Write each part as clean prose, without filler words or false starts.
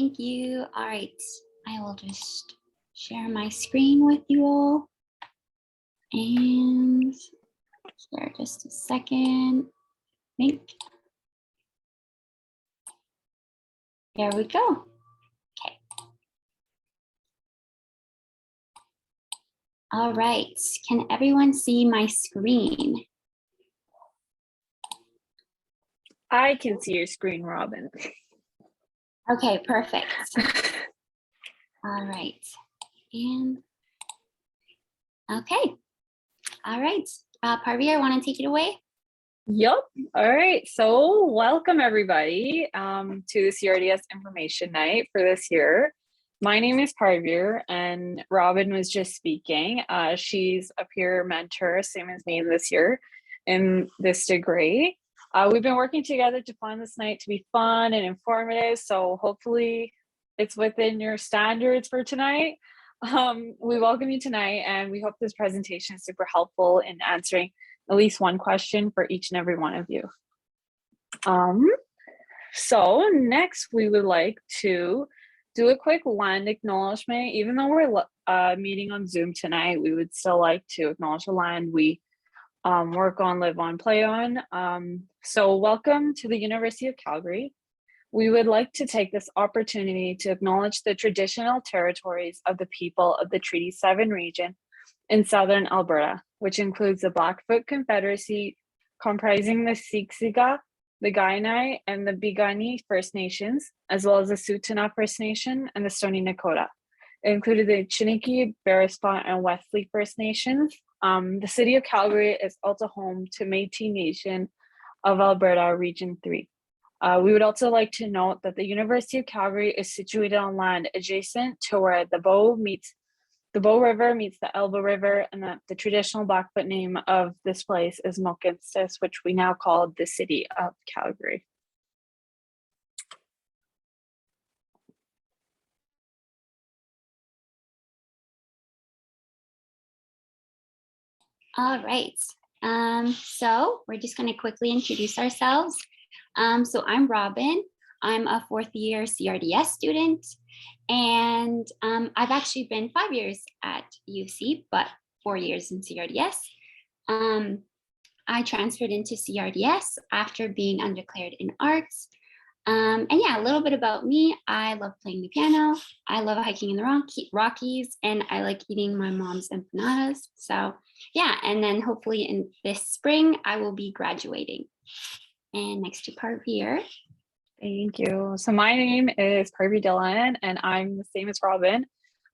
Thank you. All right, I will just share my screen with you all. And share just a second. I think. There we go. Okay. All right, can everyone see my screen? I can see your screen, Robin. Okay, perfect. All right, and okay. All right, Parvi, I want to take it away. Yep. All right. So welcome everybody to the CRDS information night for this year. My name is Parvir and Robin was just speaking. She's a peer mentor, same as me this year in this degree. We've been working together to plan this night to be fun and informative. So hopefully it's within your standards for tonight. We welcome you tonight and we hope this presentation is super helpful in answering at least one question for each and every one of you. So next we would like to do a quick land acknowledgement. Even though we're meeting on Zoom tonight, we would still like to acknowledge the land we work on, live on, play on. So welcome to the University of Calgary. We would like to take this opportunity to acknowledge the traditional territories of the people of the Treaty 7 region in southern Alberta, which includes the Blackfoot Confederacy, comprising the Siksika, the Kainai, and the Piikani First Nations, as well as the Tsuut'ina First Nation and the Stoney Nakoda. It included the Chiniki, Bearspaw, and Wesley First Nations. The city of Calgary is also home to Métis Nation of Alberta, Region 3. We would also like to note that the University of Calgary is situated on land adjacent to where the Bow River meets the Elbow River, and that the traditional Blackfoot name of this place is Mohkinstsis, which we now call the city of Calgary. All right, so we're just going to quickly introduce ourselves. So I'm Robin. I'm a fourth year CRDS student, and I've actually been 5 years at UC, but 4 years in CRDS. I transferred into CRDS after being undeclared in arts. And yeah, a little bit about me. I love playing the piano. I love hiking in the Rockies, and I like eating my mom's empanadas. So yeah, and then hopefully in this spring, I will be graduating. And next to Parvir. Thank you. So my name is Parvi Dillon, and I'm the same as Robin,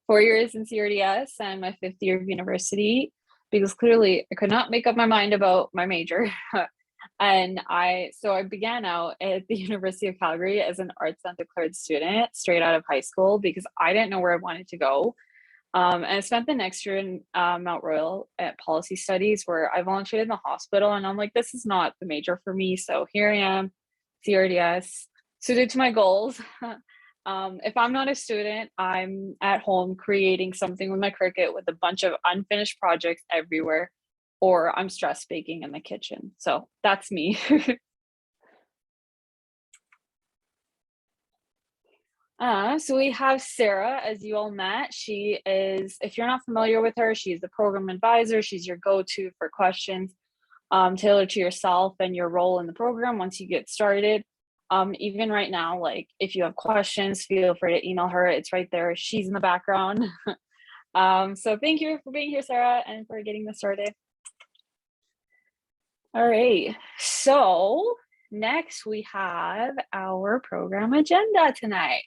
4 years in CRDS and my 5th year of university, because clearly I could not make up my mind about my major. And I began out at the University of Calgary as an arts undeclared student straight out of high school because I didn't know where I wanted to go. And I spent the next year in Mount Royal at policy studies, where I volunteered in the hospital, and I'm like, this is not the major for me. So here I am, CRDS, suited to my goals. If I'm not a student, I'm at home creating something with my Cricut with a bunch of unfinished projects everywhere, or I'm stress baking in the kitchen. So that's me. So we have Sarah, as you all met. She is, if you're not familiar with her, she's the program advisor. She's your go-to for questions tailored to yourself and your role in the program once you get started. Even right now, like if you have questions, feel free to email her. It's right there. She's in the background. So thank you for being here, Sarah, and for getting this started. All right, so next we have our program agenda tonight.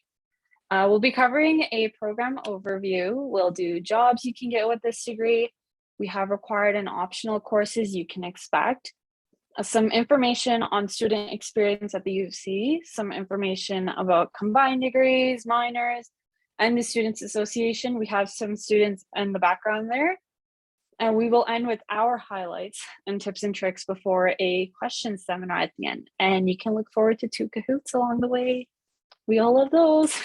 We'll be covering a program overview. We'll do jobs you can get with this degree. We have required and optional courses you can expect. Some information on student experience at the U of C, some information about combined degrees, minors, and the Students Association. We have some students in the background there. And we will end with our highlights and tips and tricks before a question seminar at the end. And you can look forward to 2 Kahoots along the way. We all love those.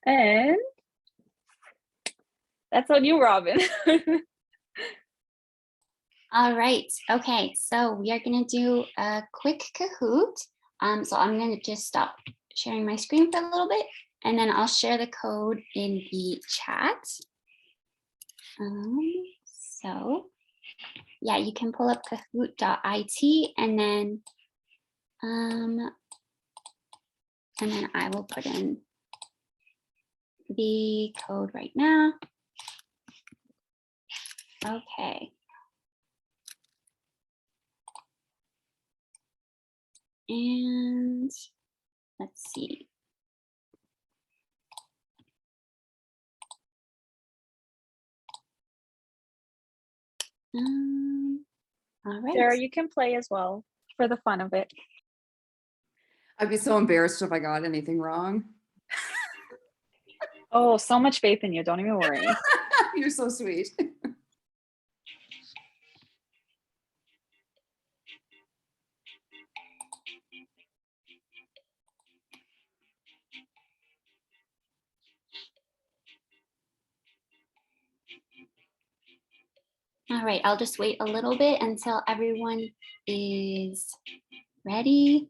And that's on you, Robin. All right, okay, so we are gonna do a quick Kahoot. So I'm gonna just stop sharing my screen for a little bit, and then I'll share the code in the chat. So yeah, you can pull up kahoot.it and then I will put in the code right now. Okay. And let's see. All right. Sarah, you can play as well for the fun of it. I'd be so embarrassed if I got anything wrong. Oh, so much faith in you. Don't even worry. You're so sweet. All right, I'll just wait a little bit until everyone is ready.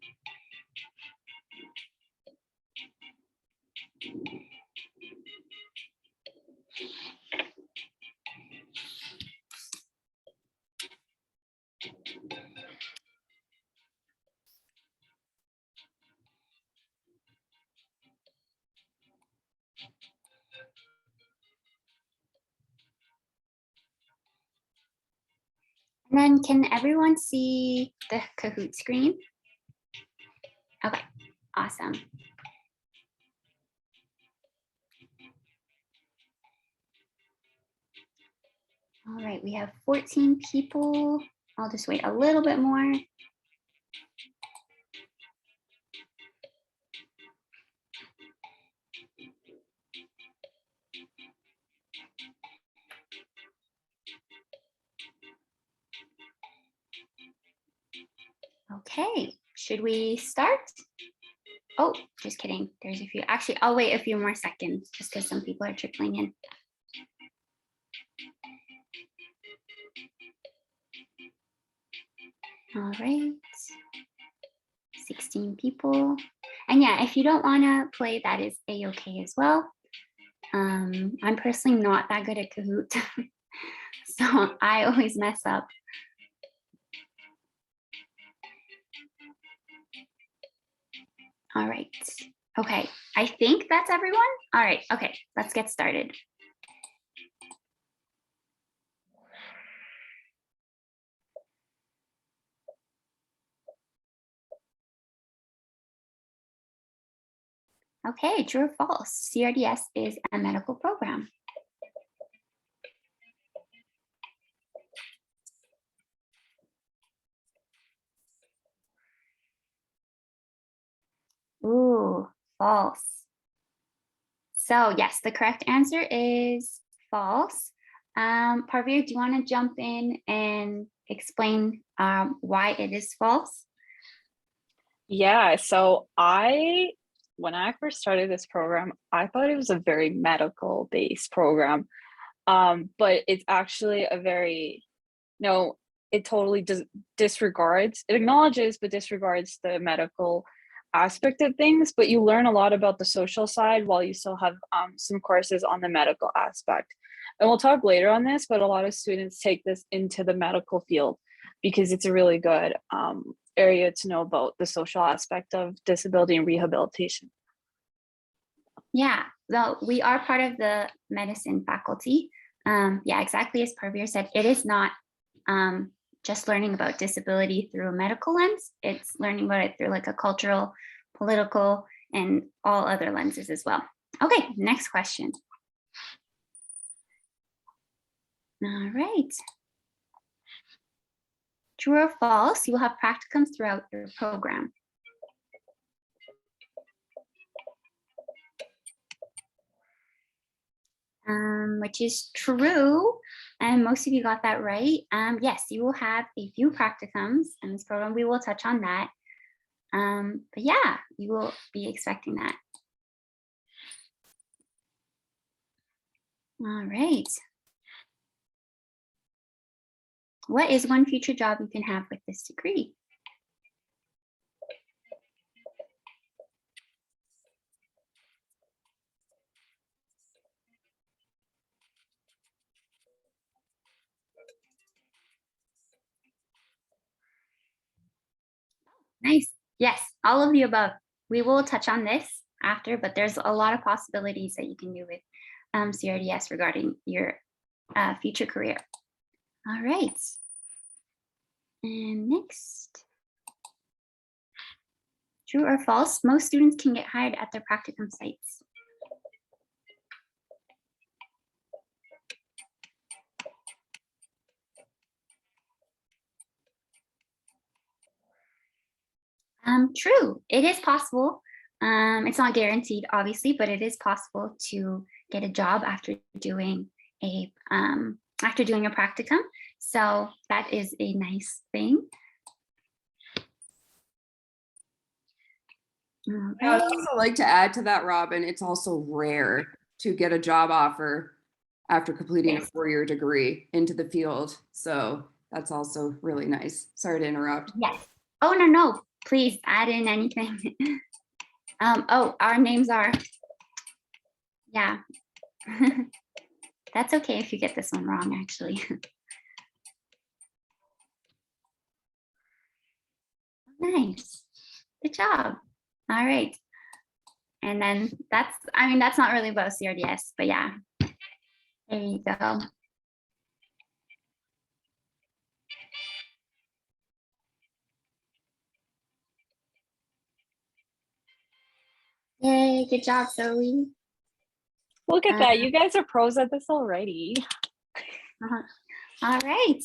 And then can everyone see the Kahoot screen? Okay, awesome. All right, we have 14 people. I'll just wait a little bit more. Okay, should we start? Oh, just kidding. There's a few. Actually, I'll wait a few more seconds just because some people are trickling in. All right, 16 people. And yeah, if you don't want to play, that is a-okay as well. I'm personally not that good at Kahoot, so I always mess up. All right, okay, I think that's everyone. All right, okay, let's get started. Okay, true or false? CRDS is a medical program. Ooh, false. So yes, the correct answer is false. Parveer, do you want to jump in and explain why it is false? Yeah, so when I first started this program, I thought it was a very medical based program. But it's actually a very, no, it totally disregards, it acknowledges but disregards the medical aspect of things, but you learn a lot about the social side while you still have some courses on the medical aspect. And we'll talk later on this, but a lot of students take this into the medical field because it's a really good area to know about the social aspect of disability and rehabilitation. Yeah, well, we are part of the medicine faculty. Yeah, exactly as Parveer said, it is not just learning about disability through a medical lens. It's learning about it through like a cultural, political, and all other lenses as well. Okay, next question. All right. True or false, you will have practicums throughout your program. Which is true, and most of you got that right. Yes, you will have a few practicums in this program. We will touch on that. But yeah, you will be expecting that. All right. What is one future job you can have with this degree? Nice. Yes, all of the above. We will touch on this after, but there's a lot of possibilities that you can do with CRDS regarding your future career. All right. And next. True or false, most students can get hired at their practicum sites. True, it is possible. It's not guaranteed, obviously, but it is possible to get a job after doing a practicum. So that is a nice thing. Yeah, I'd also like to add to that, Robin, it's also rare to get a job offer after completing a 4-year degree into the field. So that's also really nice. Sorry to interrupt. Yes. Oh, no, please add in anything. Oh, our names are, yeah. That's okay if you get this one wrong, actually. Nice. Good job. All right. And then that's not really about CRDS, but yeah. There you go. Yay, good job, Zoe. Look at that. You guys are pros at this already. All right.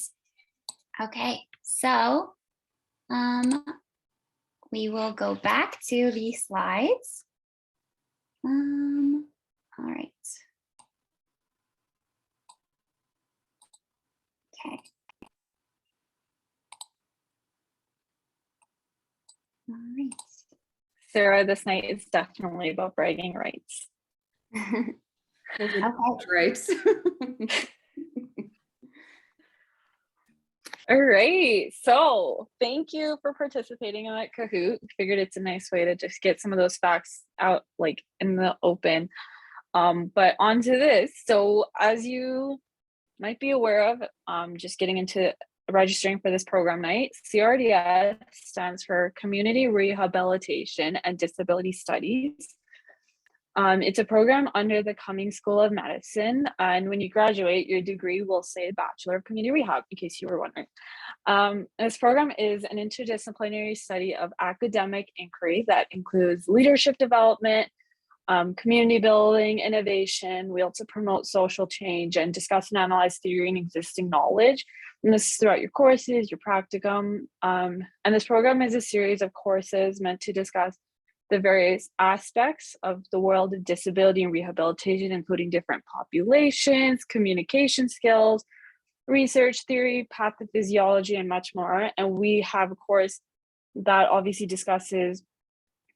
Okay, so we will go back to the slides. All right. Okay. All right. Sarah, this night is definitely about bragging rights. Okay. Right. All right, so thank you for participating in that Kahoot. Figured it's a nice way to just get some of those facts out like in the open. But on to this. So as you might be aware of, just getting into registering for this program night, CRDS stands for Community Rehabilitation and Disability Studies. It's a program under the Cummings School of Medicine, and when you graduate, your degree will say Bachelor of Community Rehab, in case you were wondering. This program is an interdisciplinary study of academic inquiry that includes leadership development, community building, innovation. We also promote social change and discuss and analyze theory and existing knowledge. And this is throughout your courses, your practicum. And this program is a series of courses meant to discuss the various aspects of the world of disability and rehabilitation, including different populations, communication skills, research theory, pathophysiology, and much more. And we have a course that obviously discusses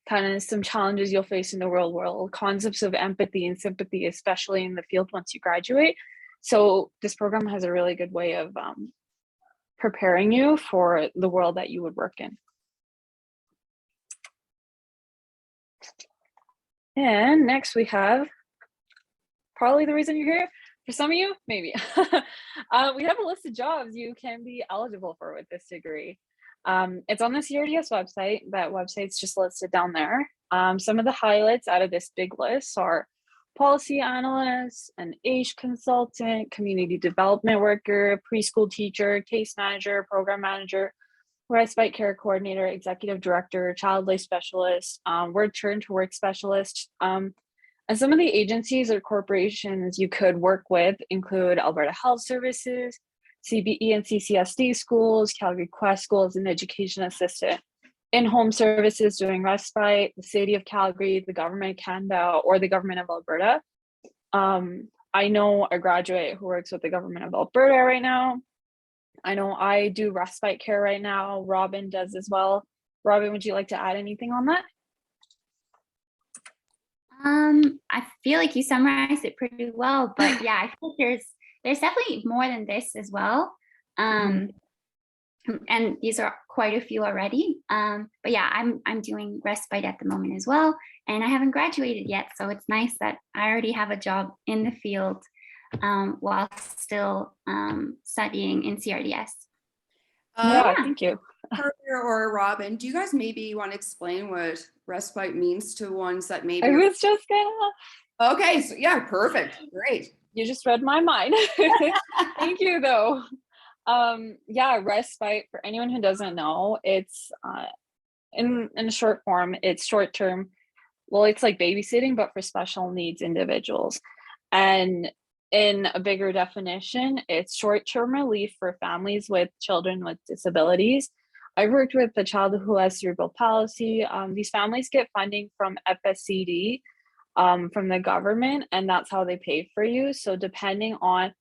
kind of some challenges you'll face in the real world, concepts of empathy and sympathy, especially in the field once you graduate. So this program has a really good way of preparing you for the world that you would work in. And next we have probably the reason you're here. For some of you, maybe. We have a list of jobs you can be eligible for with this degree. It's on the CRDS website. That website's just listed down there. Some of the highlights out of this big list are policy analyst, an AISH consultant, community development worker, preschool teacher, case manager, program manager, respite care coordinator, executive director, child life specialist, return to work specialist. And some of the agencies or corporations you could work with include Alberta Health Services, CBE and CCSD schools, Calgary Quest schools, and education assistant. In-home services doing respite, the City of Calgary, the Government of Canada, or the Government of Alberta. I know a graduate who works with the Government of Alberta right now. I know I do respite care right now. Robin does as well. Robin, would you like to add anything on that? I feel like you summarized it pretty well, but yeah, I think there's definitely more than this as well. And these are quite a few already. But yeah, I'm doing respite at the moment as well, and I haven't graduated yet, so it's nice that I already have a job in the field while still studying in CRDS. Yeah, thank you. Carter or Robin, do you guys maybe want to explain what respite means to ones that maybe I are... was just gonna. Okay, so yeah, perfect, great. You just read my mind. Thank you, though. Yeah, respite, for anyone who doesn't know, it's in short form, it's short term. Well, it's like babysitting, but for special needs individuals. And in a bigger definition, it's short term relief for families with children with disabilities. I've worked with a child who has cerebral palsy. These families get funding from FSCD, from the government, and that's how they pay for you. So depending on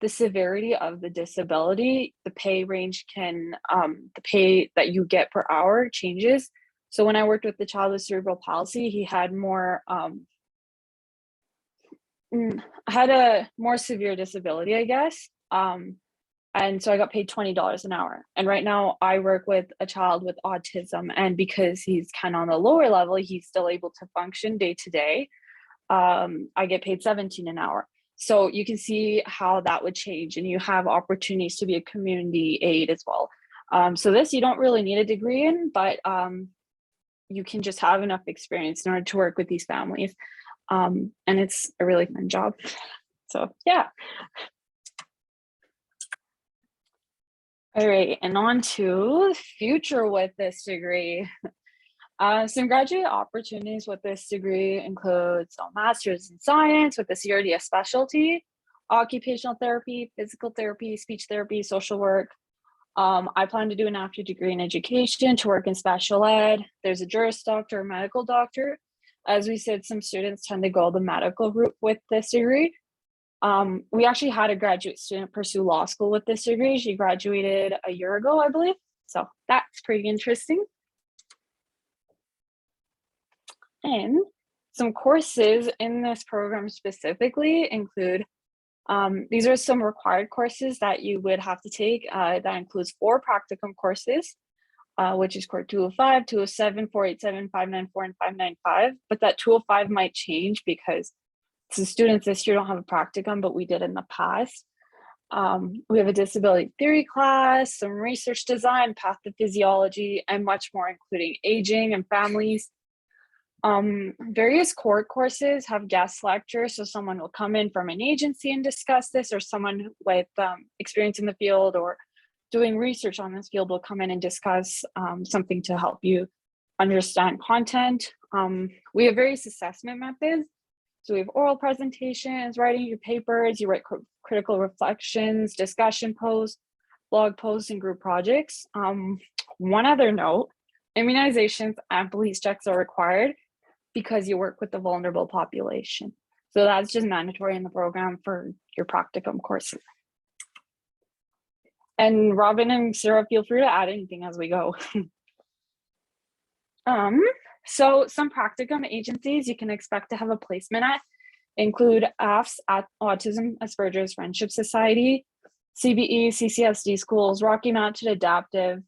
the severity of the disability, the pay range can, the pay that you get per hour changes. So when I worked with the child with cerebral palsy, he had more, had a more severe disability, I guess. And so I got paid $20 an hour. And right now I work with a child with autism, and because he's kind of on the lower level, he's still able to function day to day. I get paid 17 an hour. So you can see how that would change, and you have opportunities to be a community aid as well. So this you don't really need a degree in, but you can just have enough experience in order to work with these families. And it's a really fun job. So yeah. All right, and on to the future with this degree. Some graduate opportunities with this degree include master's in science with a CRDS specialty, occupational therapy, physical therapy, speech therapy, social work. I plan to do an after degree in education to work in special ed. There's a Juris Doctor, a medical doctor. As we said, some students tend to go the medical route with this degree. We actually had a graduate student pursue law school with this degree. She graduated a year ago, I believe. So that's pretty interesting. And some courses in this program specifically include, these are some required courses that you would have to take. That includes 4 practicum courses, which is Core 205, 207, 487, 594, and 595. But that 205 might change because some students this year don't have a practicum, but we did in the past. We have a disability theory class, some research design, pathophysiology, and much more, including aging and families. Various core courses have guest lectures, so someone will come in from an agency and discuss this, or someone with experience in the field or doing research on this field will come in and discuss something to help you understand content. We have various assessment methods. So we have oral presentations, writing your papers, you write critical reflections, discussion posts, blog posts, and group projects. One other note, immunizations and police checks are required because you work with the vulnerable population. So that's just mandatory in the program for your practicum courses. And Robin and Sarah, feel free to add anything as we go. So some practicum agencies you can expect to have a placement at include AFS, at Autism Asperger's Friendship Society, CBE, CCSD schools, Rocky Mountain Adaptive,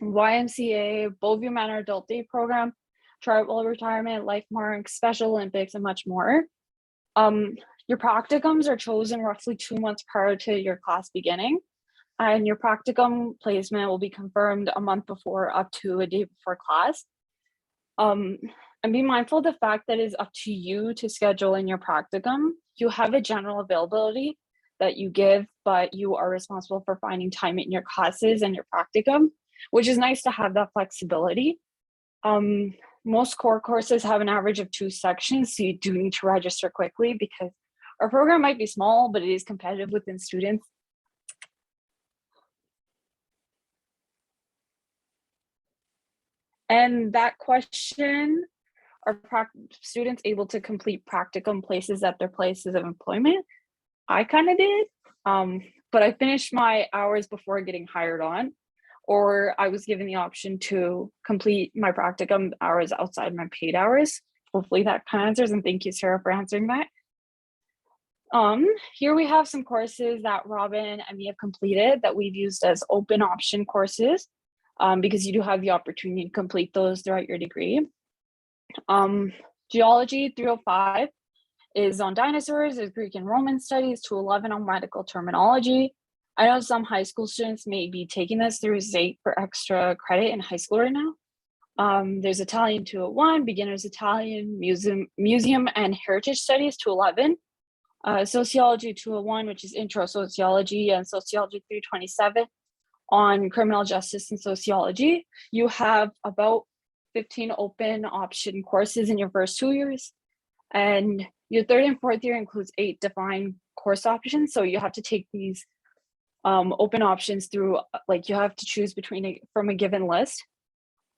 YMCA, Beauview Manor Adult Day Program, Tribal Retirement, LifeMark, Special Olympics, and much more. Your practicums are chosen roughly 2 months prior to your class beginning, and your practicum placement will be confirmed a month before up to a day before class. And be mindful of the fact that it is up to you to schedule in your practicum. You have a general availability that you give, but you are responsible for finding time in your classes and your practicum, which is nice to have that flexibility. Most core courses have an average of 2 sections, so you do need to register quickly because our program might be small, but it is competitive within students. And that question, are students able to complete practicum places at their places of employment? I kind of did, but I finished my hours before getting hired on, or I was given the option to complete my practicum hours outside my paid hours. Hopefully that kind of answers, and thank you, Sarah, for answering that. Here we have some courses that Robin and me have completed that we've used as open option courses, because you do have the opportunity to complete those throughout your degree. Geology 305 is on dinosaurs, is Greek and Roman studies, 211 on medical terminology, I know some high school students may be taking this through ZATE for extra credit in high school right now. There's Italian 201, Beginners Italian, Museum and Heritage Studies 211, Sociology 201, which is Intro Sociology, and Sociology 327 on Criminal Justice and Sociology. You have about 15 open option courses in your first 2 years, and your third and fourth year includes 8 defined course options. So you have to take these open options through, like you have to choose between from a given list,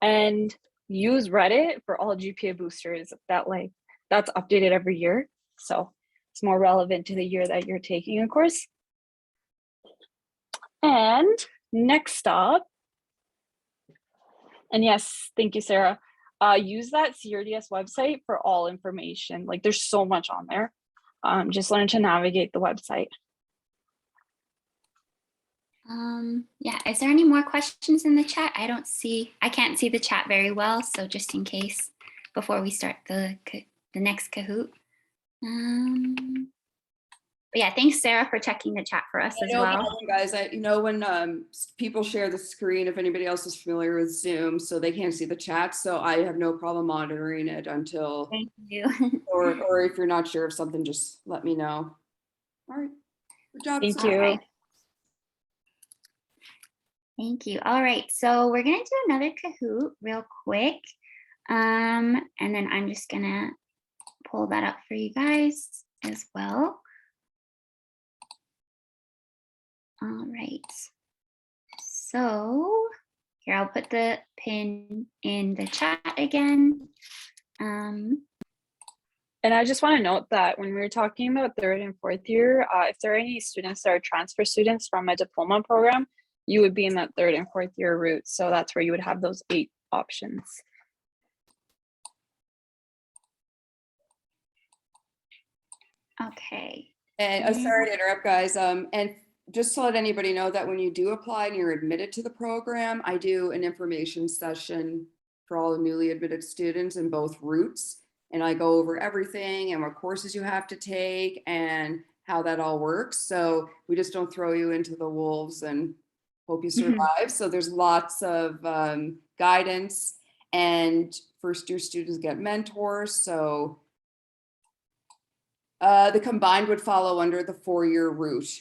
and use Reddit for all GPA boosters that's updated every year. So it's more relevant to the year that you're taking a course. And next up, and yes, thank you, Sarah. Use that CRDS website for all information. Like there's so much on there. Just learn to navigate the website. Yeah, is there any more questions in the chat? I can't see the chat very well, so just in case before we start the next Kahoot. But yeah, thanks Sarah for checking the chat for us as well. Guys, when people share the screen, if anybody else is familiar with Zoom, so they can't see the chat, so I have no problem monitoring it until. Thank you. or if you're not sure of something, just let me know. All right, good job. Thank you. Right. Thank you. All right, so we're gonna do another Kahoot real quick. And then I'm just gonna pull that up for you guys as well. All right, so here I'll put the pin in the chat again. And I just want to note that when we were talking about third and fourth year, if there are any students that are transfer students from a diploma program, you would be in that third and fourth year route. So that's where you would have those 8 options. Okay. And sorry to interrupt, guys. And just to let anybody know that when you do apply and you're admitted to the program, I do an information session for all the newly admitted students in both routes. And I go over everything and what courses you have to take and how that all works. So we just don't throw you into the wolves and hope you survive. So there's lots of guidance, and first year students get mentors. So the combined would follow under the 4-year route.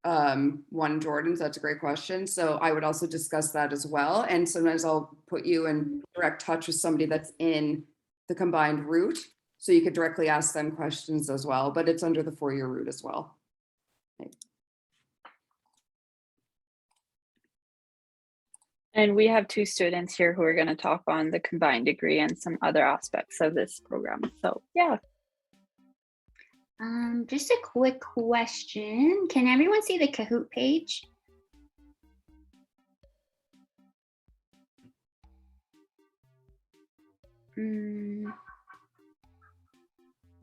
One, Jordan, that's a great question. So I would also discuss that as well. And sometimes I'll put you in direct touch with somebody that's in the combined route, so you could directly ask them questions as well, but it's under the 4-year route as well. Okay. And we have 2 students here who are going to talk on the combined degree and some other aspects of this program. So yeah. Just a quick question. Can everyone see the Kahoot page?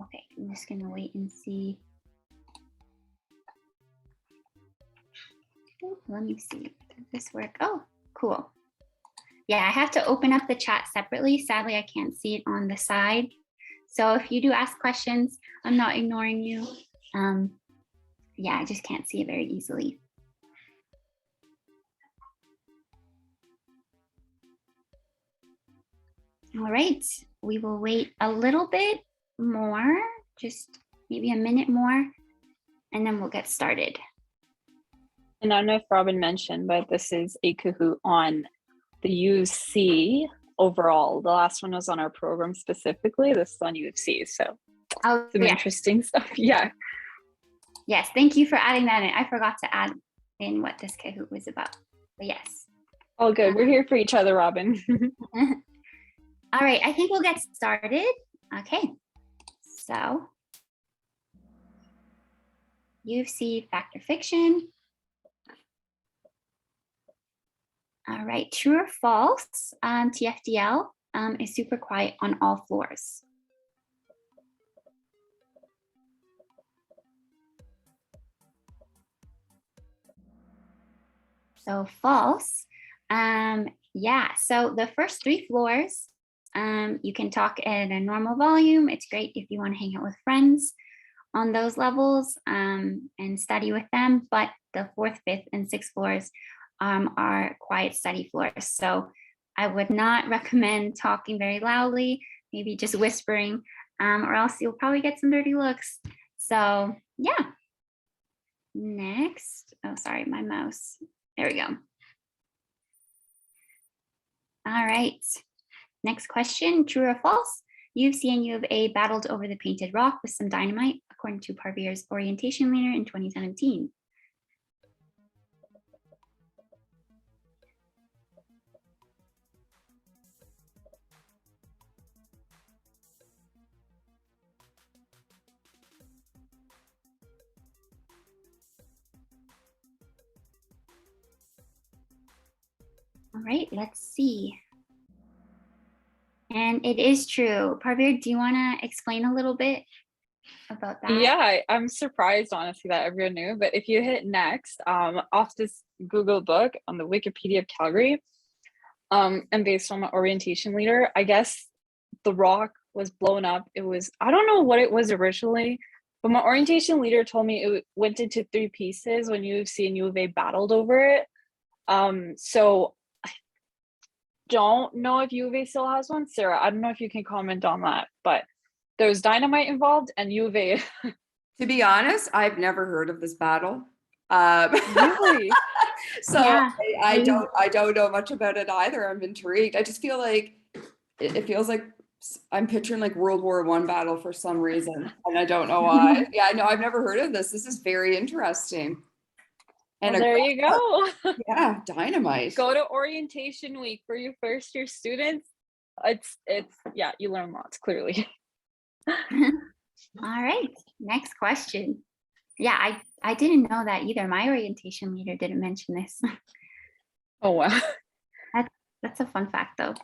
Okay, I'm just gonna wait and see. Let me see. Does this work? Oh, cool. Yeah, I have to open up the chat separately. Sadly, I can't see it on the side. So if you do ask questions, I'm not ignoring you. Yeah, I just can't see it very easily. All right, we will wait a little bit more, just maybe a minute more, and then we'll get started. And I don't know if Robin mentioned, but this is a Kahoot on the UC overall. The last one was on our program specifically. This is on UFC, so some interesting stuff. Yeah. Yes, thank you for adding that in. I forgot to add in what this Kahoot was about, but yes. All good. We're here for each other, Robin. All right, I think we'll get started. Okay, so UFC fact or fiction. All right, true or false, TFTL is super quiet on all floors. So false. Yeah, so the first 3 floors, you can talk at a normal volume. It's great if you want to hang out with friends. on those levels and study with them, but the 4th, 5th, and 6th floors are quiet study floors. So I would not recommend talking very loudly, maybe just whispering, or else you'll probably get some dirty looks. So yeah. Next, oh, sorry, my mouse. There we go. All right, next question, true or false? U of C and U of A battled over the painted rock with some dynamite, according to Parvier's orientation leader in 2017. All right, let's see. And it is true. Parvier, do you want to explain a little bit about that? Yeah, I'm surprised honestly that everyone knew, but if you hit next, off this Google book on the Wikipedia of Calgary, and based on my orientation leader, I guess the rock was blown up. It was, I don't know what it was originally, but my orientation leader told me it went into 3 pieces when U of C and U of A battled over it. So I don't know if U of A still has one. Sarah, I don't know if you can comment on that, but there was dynamite involved and U of A. To be honest, I've never heard of this battle. Really? So Yeah. I don't know much about it either. I'm intrigued. I just feel like it feels like I'm picturing like World War I battle for some reason, and I don't know why. Yeah, no, I've never heard of this. This is very interesting. And Well, there you go. yeah, dynamite. Go to orientation week for your first year students. It's yeah, you learn lots clearly. All right, next question. Yeah, I didn't know that either. My orientation leader didn't mention this. Oh wow. That's a fun fact though.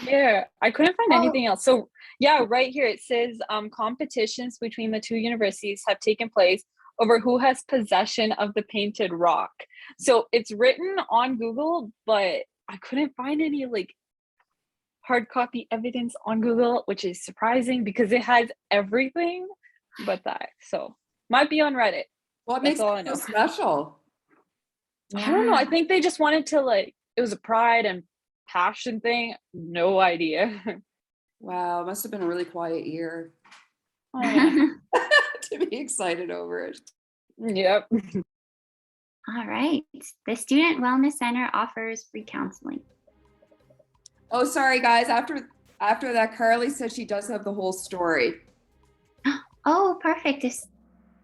Yeah, I couldn't find anything else. So yeah, right here it says competitions between the 2 universities have taken place over who has possession of the painted rock. So it's written on Google, but I couldn't find any like hard copy evidence on Google, which is surprising because it has everything but that. So might be on Reddit. What makes it so special? I don't know. I think they just wanted to like, it was a pride and passion thing. No idea. Wow, must have been a really quiet year. Oh, yeah. To be excited over it. Yep. All right, the Student Wellness Center offers free counseling. Oh, sorry guys. After that, Carly said she does have the whole story. Oh, perfect. Just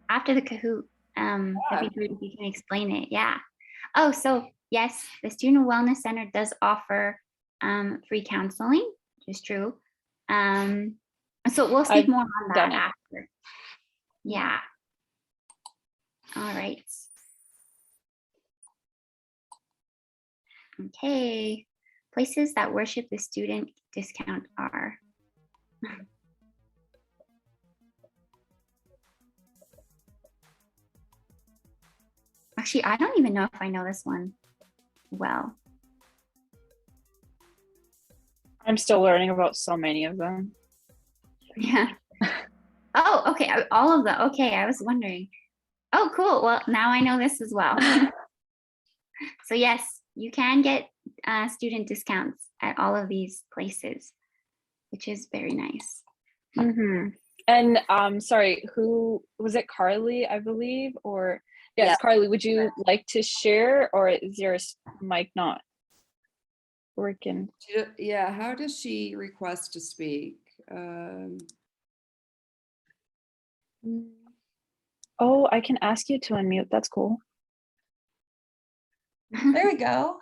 after the Kahoot, that'd be great if you can explain it. Yeah. Oh, so yes, the Student Wellness Center does offer free counseling, which is true. So we'll speak more on that after. Yeah. All right. Okay. Places that worship the student discount are. Actually, I don't even know if I know this one well. I'm still learning about so many of them. Yeah. Oh, okay. All of them. Okay, I was wondering. Oh, cool. Well, now I know this as well. So yes, you can get student discounts at all of these places, which is very nice. Mm-hmm. And sorry, who was it? Carly, I believe, or yes, yeah. Carly, would you like to share, or is your mic not working? Yeah, how does she request to speak? Oh, I can ask you to unmute. That's cool. There we go.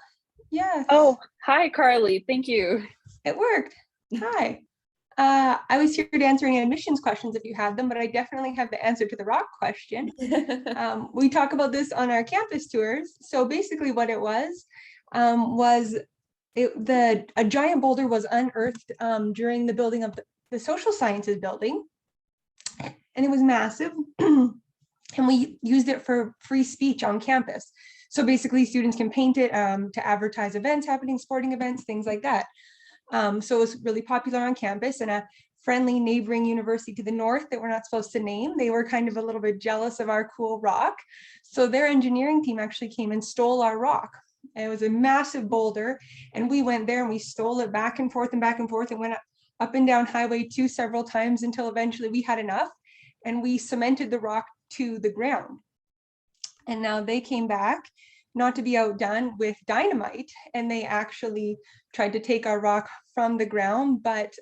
Yes. Oh, hi, Carly. Thank you. It worked. Hi. I was here to answer any admissions questions if you had them, but I definitely have the answer to the rock question. We talk about this on our campus tours. So basically what it was a giant boulder was unearthed during the building of the social sciences building, and it was massive. And we used it for free speech on campus. So basically students can paint it to advertise events happening, sporting events, things like that. So it was really popular on campus, and a friendly neighboring university to the north that we're not supposed to name. They were kind of a little bit jealous of our cool rock. So their engineering team actually came and stole our rock. And it was a massive boulder. And we went there and we stole it back and forth and went up and down Highway 2 several times until eventually we had enough. And we cemented the rock to the ground. And now they came back, not to be outdone, with dynamite. And they actually tried to take our rock from the ground, but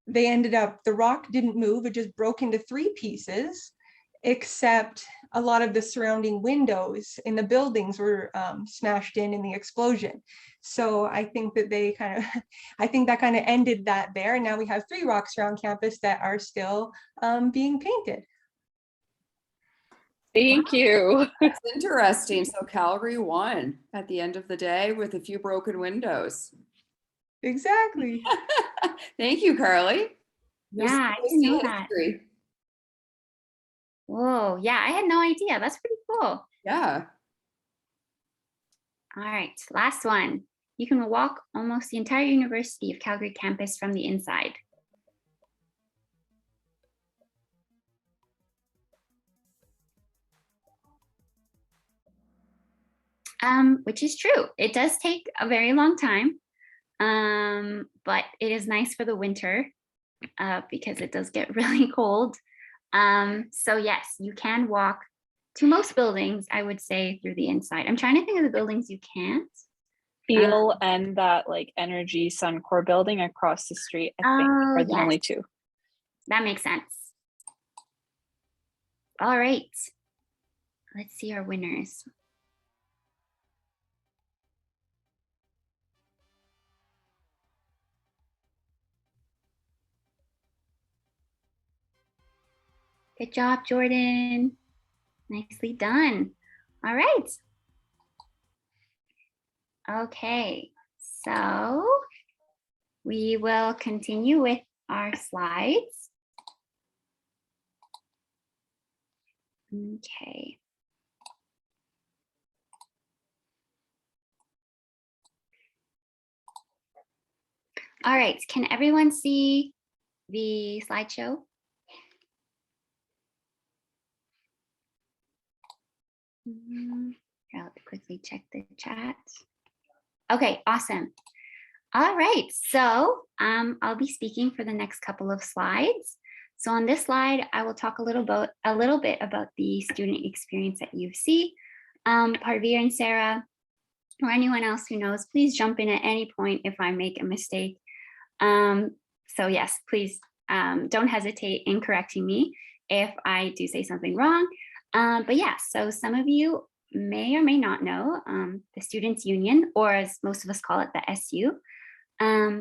they ended up, the rock didn't move, it just broke into 3 pieces, except a lot of the surrounding windows in the buildings were smashed in the explosion. So I think that that kind of ended that there. And now we have 3 rocks around campus that are still being painted. Thank you. It's interesting. So Calgary won at the end of the day with a few broken windows. Exactly. Thank you, Carly. Yeah, I didn't know that. Whoa, yeah, I had no idea. That's pretty cool. Yeah. All right, last one. You can walk almost the entire University of Calgary campus from the inside. Which is true. It does take a very long time, but it is nice for the winter because it does get really cold. So yes, you can walk to most buildings, I would say, through the inside. I'm trying to think of the buildings you can't. Peel and that like Energy Suncor building across the street, I think, are the only 2. That makes sense. All right, let's see our winners. Good job, Jordan. Nicely done. All right. Okay, so we will continue with our slides. Okay. All right, can everyone see the slideshow? I'll quickly check the chat. Okay, awesome. All right, so I'll be speaking for the next couple of slides. So on this slide, I will talk a little bit about the student experience at U of C. Parveer and Sarah, or anyone else who knows, please jump in at any point if I make a mistake. So yes, please don't hesitate in correcting me if I do say something wrong. But yeah, so some of you may or may not know the Students' Union, or as most of us call it, the SU.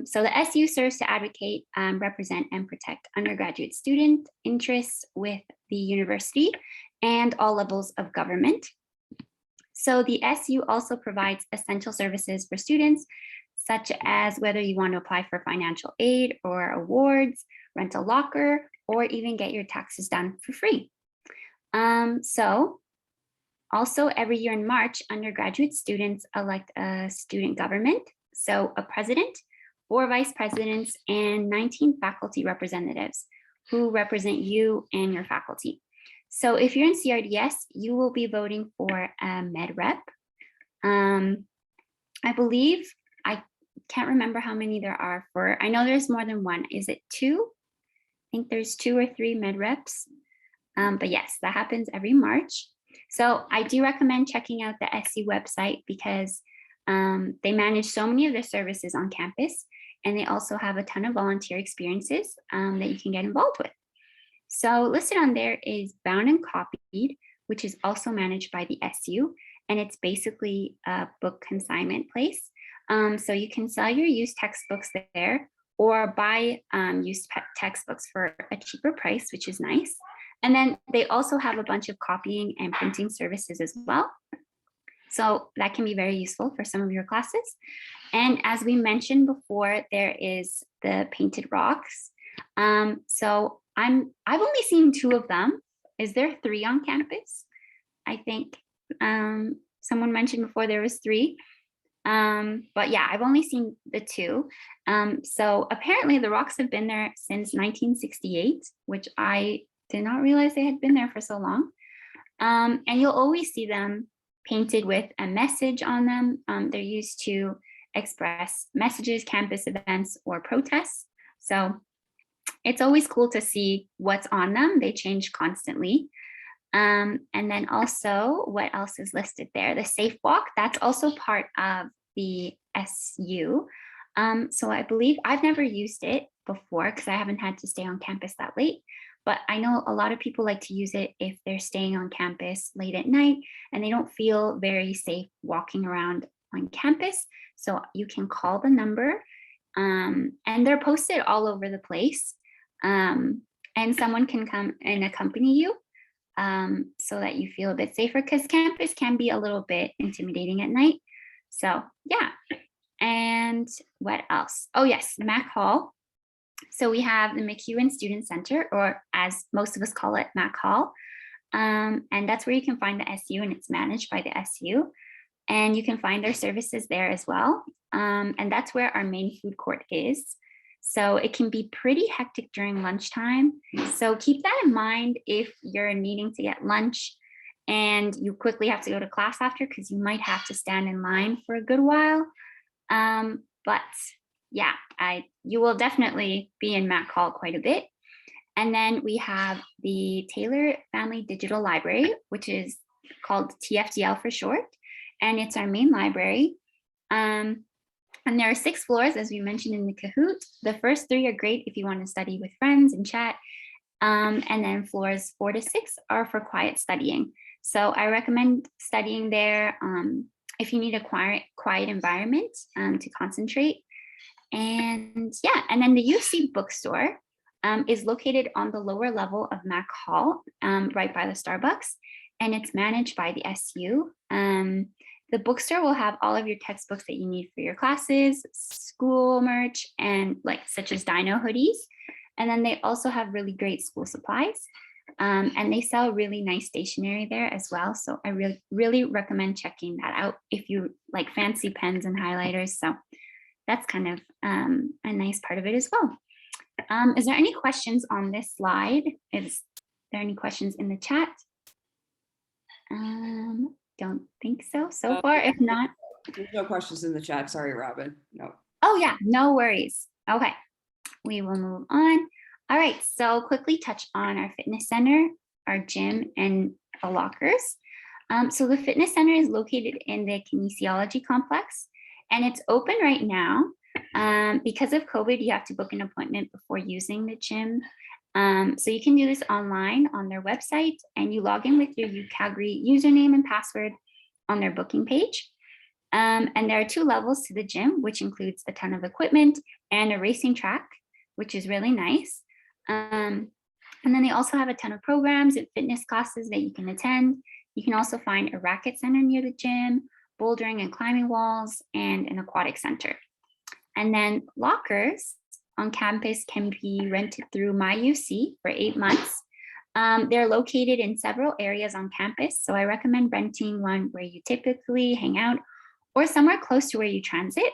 So the SU serves to advocate, represent, and protect undergraduate student interests with the university and all levels of government. So the SU also provides essential services for students, such as whether you want to apply for financial aid or awards, rent a locker, or even get your taxes done for free. So also every year in March, undergraduate students elect a student government, so a president, 4 vice presidents, and 19 faculty representatives who represent you and your faculty. So if you're in CRDS, you will be voting for a med rep. I believe, I can't remember how many there are for, I know there's more than 1. Is it 2? I think there's 2 or 3 med reps. But yes, that happens every March. So I do recommend checking out the SU website because they manage so many of their services on campus, and they also have a ton of volunteer experiences that you can get involved with. So listed on there is Bound and Copied, which is also managed by the SU, and it's basically a book consignment place. So you can sell your used textbooks there or buy used textbooks for a cheaper price, which is nice. And then they also have a bunch of copying and printing services as well. So that can be very useful for some of your classes. And as we mentioned before, there is the painted rocks. So I've only seen 2 of them. Is there 3 on campus? I think someone mentioned before there was 3. But yeah, I've only seen the two. So apparently the rocks have been there since 1968, which I did not realize they had been there for so long. And you'll always see them painted with a message on them. They're used to express messages, campus events, or protests. So it's always cool to see what's on them. They change constantly. And then also, what else is listed there? The Safe Walk, that's also part of the SU. So I believe I've never used it before because I haven't had to stay on campus that late. But I know a lot of people like to use it if they're staying on campus late at night and they don't feel very safe walking around on campus. So you can call the number, and they're posted all over the place. And someone can come and accompany you, so that you feel a bit safer, because campus can be a little bit intimidating at night. So yeah. And what else? Oh yes, Mac Hall. So we have the McEwen Student Center, or as most of us call it, Mac Hall. And that's where you can find the SU, and it's managed by the SU. And you can find their services there as well. And that's where our main food court is. So it can be pretty hectic during lunchtime. So keep that in mind if you're needing to get lunch and you quickly have to go to class after, because you might have to stand in line for a good while. But yeah, you will definitely be in Mac Hall quite a bit. And then we have the Taylor Family Digital Library, which is called TFTL for short. And it's our main library. And there are 6 floors, as we mentioned in the Kahoot. The first 3 are great if you want to study with friends and chat. And then floors 4 to 6 are for quiet studying. So I recommend studying there if you need a quiet environment to concentrate. And yeah, and then the UC bookstore is located on the lower level of Mac Hall, right by the Starbucks, and it's managed by the SU. The bookstore will have all of your textbooks that you need for your classes, school merch, and such as Dino hoodies. And then they also have really great school supplies. And they sell really nice stationery there as well. So I really recommend checking that out if you like fancy pens and highlighters. So that's kind of a nice part of it as well. Is there any questions on this slide? Is there any questions in the chat? Don't think so far. If not, there's no questions in the chat. Sorry, Robin. No. Oh yeah, no worries. Okay, we will move on. All right, so quickly touch on our fitness center, our gym, and the lockers. So the fitness center is located in the kinesiology complex, and it's open right now. Because of COVID, you have to book an appointment before using the gym. So you can do this online on their website, and you log in with your UCalgary username and password on their booking page. And there are 2 levels to the gym, which includes a ton of equipment and a racing track, which is really nice. And then they also have a ton of programs and fitness classes that you can attend. You can also find a racket center near the gym, bouldering and climbing walls, and an aquatic center. And then lockers on campus can be rented through MyUC for 8 months. They're located in several areas on campus, so I recommend renting one where you typically hang out or somewhere close to where you transit.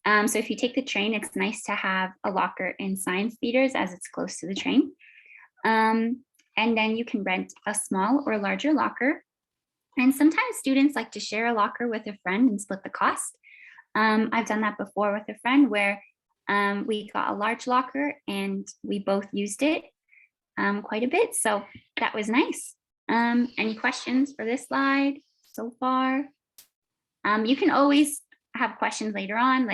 So if you take the train, it's nice to have a locker in science theaters as it's close to the train. And then you can rent a small or larger locker. And sometimes students like to share a locker with a friend and split the cost. I've done that before with a friend where we got a large locker and we both used it quite a bit. So that was nice. Any questions for this slide so far? You can always have questions later on,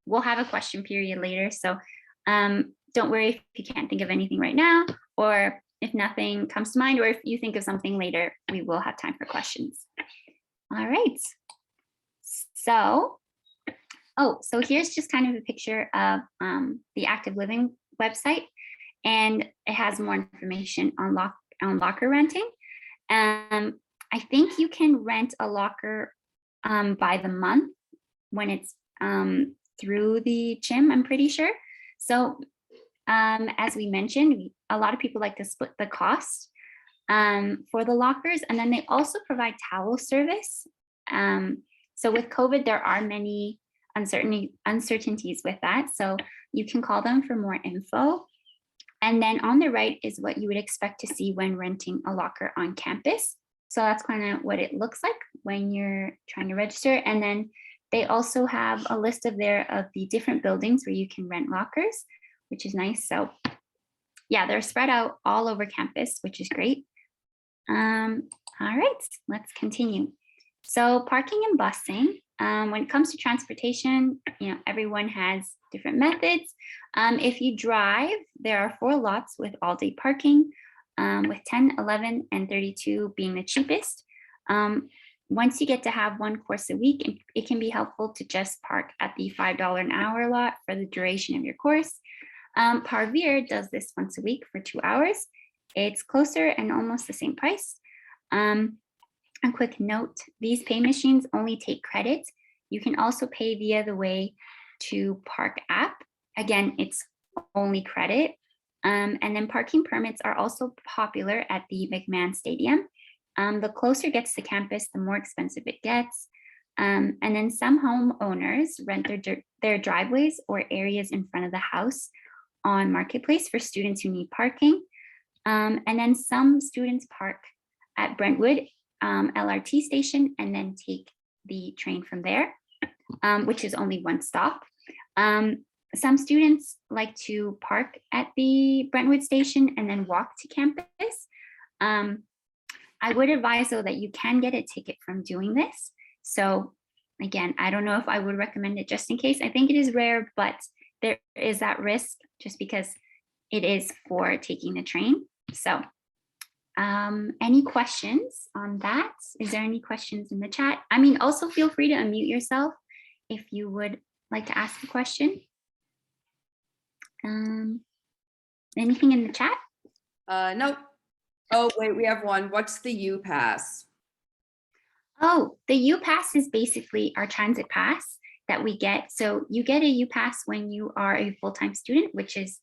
we'll have a question period later. So don't worry if you can't think of anything right now, or if nothing comes to mind, or if you think of something later, we will have time for questions. All right. So here's just kind of a picture of the Active Living website, and it has more information on locker renting. I think you can rent a locker by the month when it's through the gym, I'm pretty sure. So as we mentioned, a lot of people like to split the cost for the lockers, and then they also provide towel service. So with COVID, there are many uncertainties with that. So you can call them for more info. And then on the right is what you would expect to see when renting a locker on campus. So that's kind of what it looks like when you're trying to register. And then they also have a list of the different buildings where you can rent lockers, which is nice. So yeah, they're spread out all over campus, which is great. All right, let's continue. So parking and busing. When it comes to transportation, everyone has different methods. If you drive, there are 4 lots with all-day parking, with 10, 11, and 32 being the cheapest. Once you get to have 1 course a week, it can be helpful to just park at the $5 an hour lot for the duration of your course. Parvier does this once a week for 2 hours. It's closer and almost the same price. A quick note, these pay machines only take credit. You can also pay via the Way to Park app. Again, it's only credit. And then parking permits are also popular at the McMahon Stadium. The closer it gets to campus, the more expensive it gets. And then some homeowners rent their driveways or areas in front of the house on Marketplace for students who need parking. And then some students park at Brentwood LRT station and then take the train from there, which is only 1 stop. Some students like to park at the Brentwood station and then walk to campus. I would advise though that you can get a ticket from doing this. So again, I don't know if I would recommend it just in case. I think it is rare, but there is that risk just because it is for taking the train. So any questions on that? Is there any questions in the chat? I mean, also feel free to unmute yourself if you would like to ask a question. Anything in the chat? Nope. Oh, wait, we have one. What's the U-Pass? Oh, the U-Pass is basically our transit pass that we get. So you get a U-Pass when you are a full-time student, which is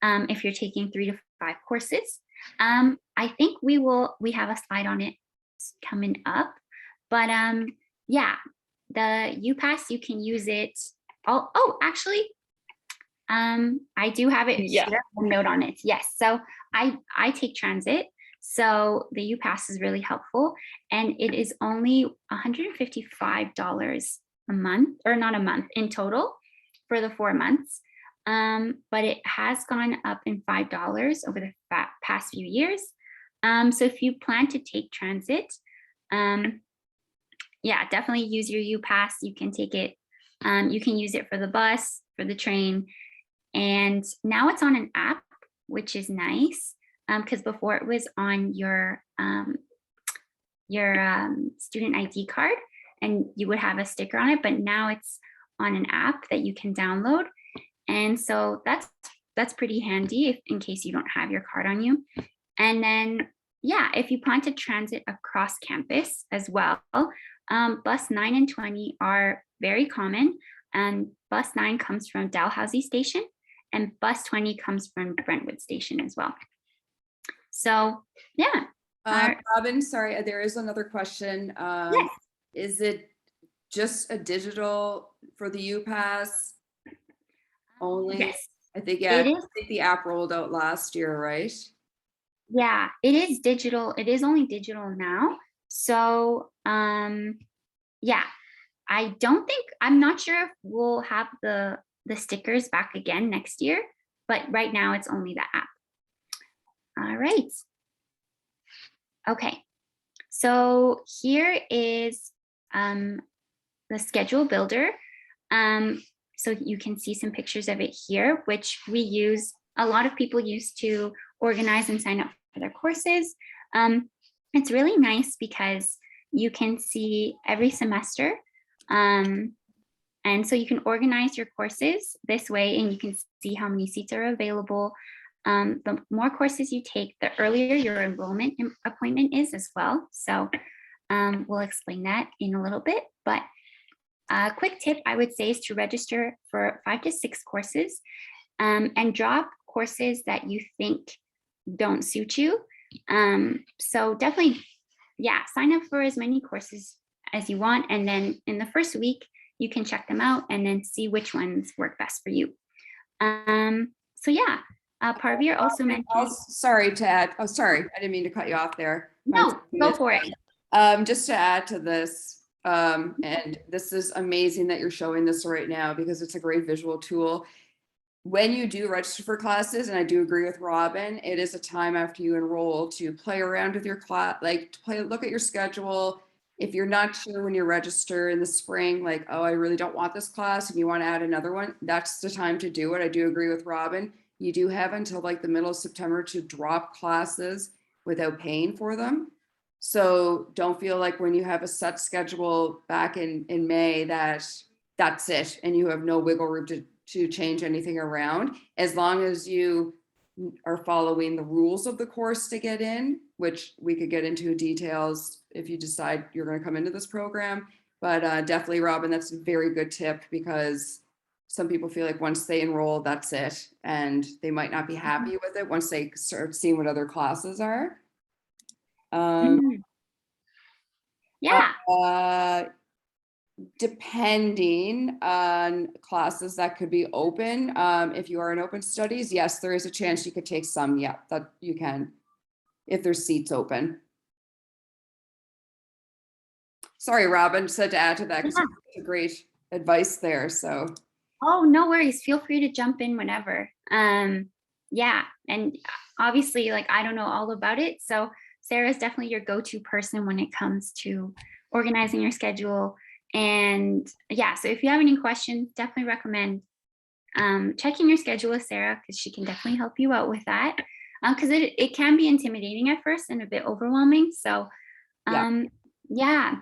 if you're taking 3 to 5 courses. I think we have a slide on it coming up, but yeah, the U-Pass, you can use it. Oh, actually, I do have it. Yeah. Here, a note on it. Yes. So I take transit. So the U-Pass is really helpful, and it is only $155 a month, or not a month, in total for the 4 months. But it has gone up in $5 over the past few years. So if you plan to take transit, yeah, definitely use your U-Pass. You can take it, you can use it for the bus, for the train, and now it's on an app, which is nice, because before it was on your student ID card and you would have a sticker on it, but now it's on an app that you can download. And so that's pretty handy in case you don't have your card on you. And then, yeah, if you plan to transit across campus as well, bus 9 and 20 are very common. And bus 9 comes from Dalhousie Station and bus 20 comes from Brentwood Station as well. So, yeah. Robin, sorry, there is another question. Yes. Is it just a digital for the U-Pass only? Yes. I think, yeah, It is. I think the app rolled out last year, right? Yeah, it is digital. It is only digital now. So, yeah, I'm not sure if we'll have the stickers back again next year, but right now it's only the app. All right. Okay, so here is the schedule builder. So you can see some pictures of it here, which a lot of people use to organize and sign up for their courses. It's really nice because you can see every semester. And so you can organize your courses this way, and you can see how many seats are available. The more courses you take, the earlier your enrollment appointment is as well. So we'll explain that in a little bit, but a quick tip I would say is to register for 5 to 6 courses and drop courses that you think don't suit you. So definitely, yeah, sign up for as many courses as you want. And then in the first week, you can check them out and then see which ones work best for you. So yeah, Parveer also mentioned. Sorry to add. Oh, sorry. I didn't mean to cut you off there. No, go for it. Just to add to this, and this is amazing that you're showing this right now because it's a great visual tool. When you do register for classes, and I do agree with Robin, it is a time after you enroll to play around with your class, like to look at your schedule. If you're not sure when you register in the spring, like, oh, I really don't want this class and you want to add another one, that's the time to do it. I do agree with Robin. You do have until like the middle of September to drop classes without paying for them. So don't feel like when you have a set schedule back in May that's it and you have no wiggle room to change anything around. As long as you are following the rules of the course to get in, which we could get into details if you decide you're going to come into this program. But definitely, Robin, that's a very good tip because some people feel like once they enroll, that's it. And they might not be happy with it once they start seeing what other classes are. Yeah. Depending on classes that could be open, if you are in open studies, yes, there is a chance you could take some. Yeah, that you can, if there's seats open. Sorry, Robin, said to add to that because it's great advice there. So. Oh, no worries. Feel free to jump in whenever. Yeah, and obviously, like I don't know all about it, so Sarah is definitely your go-to person when it comes to organizing your schedule. And yeah, so if you have any questions, definitely recommend checking your schedule with Sarah because she can definitely help you out with that. Because it can be intimidating at first and a bit overwhelming. So yeah.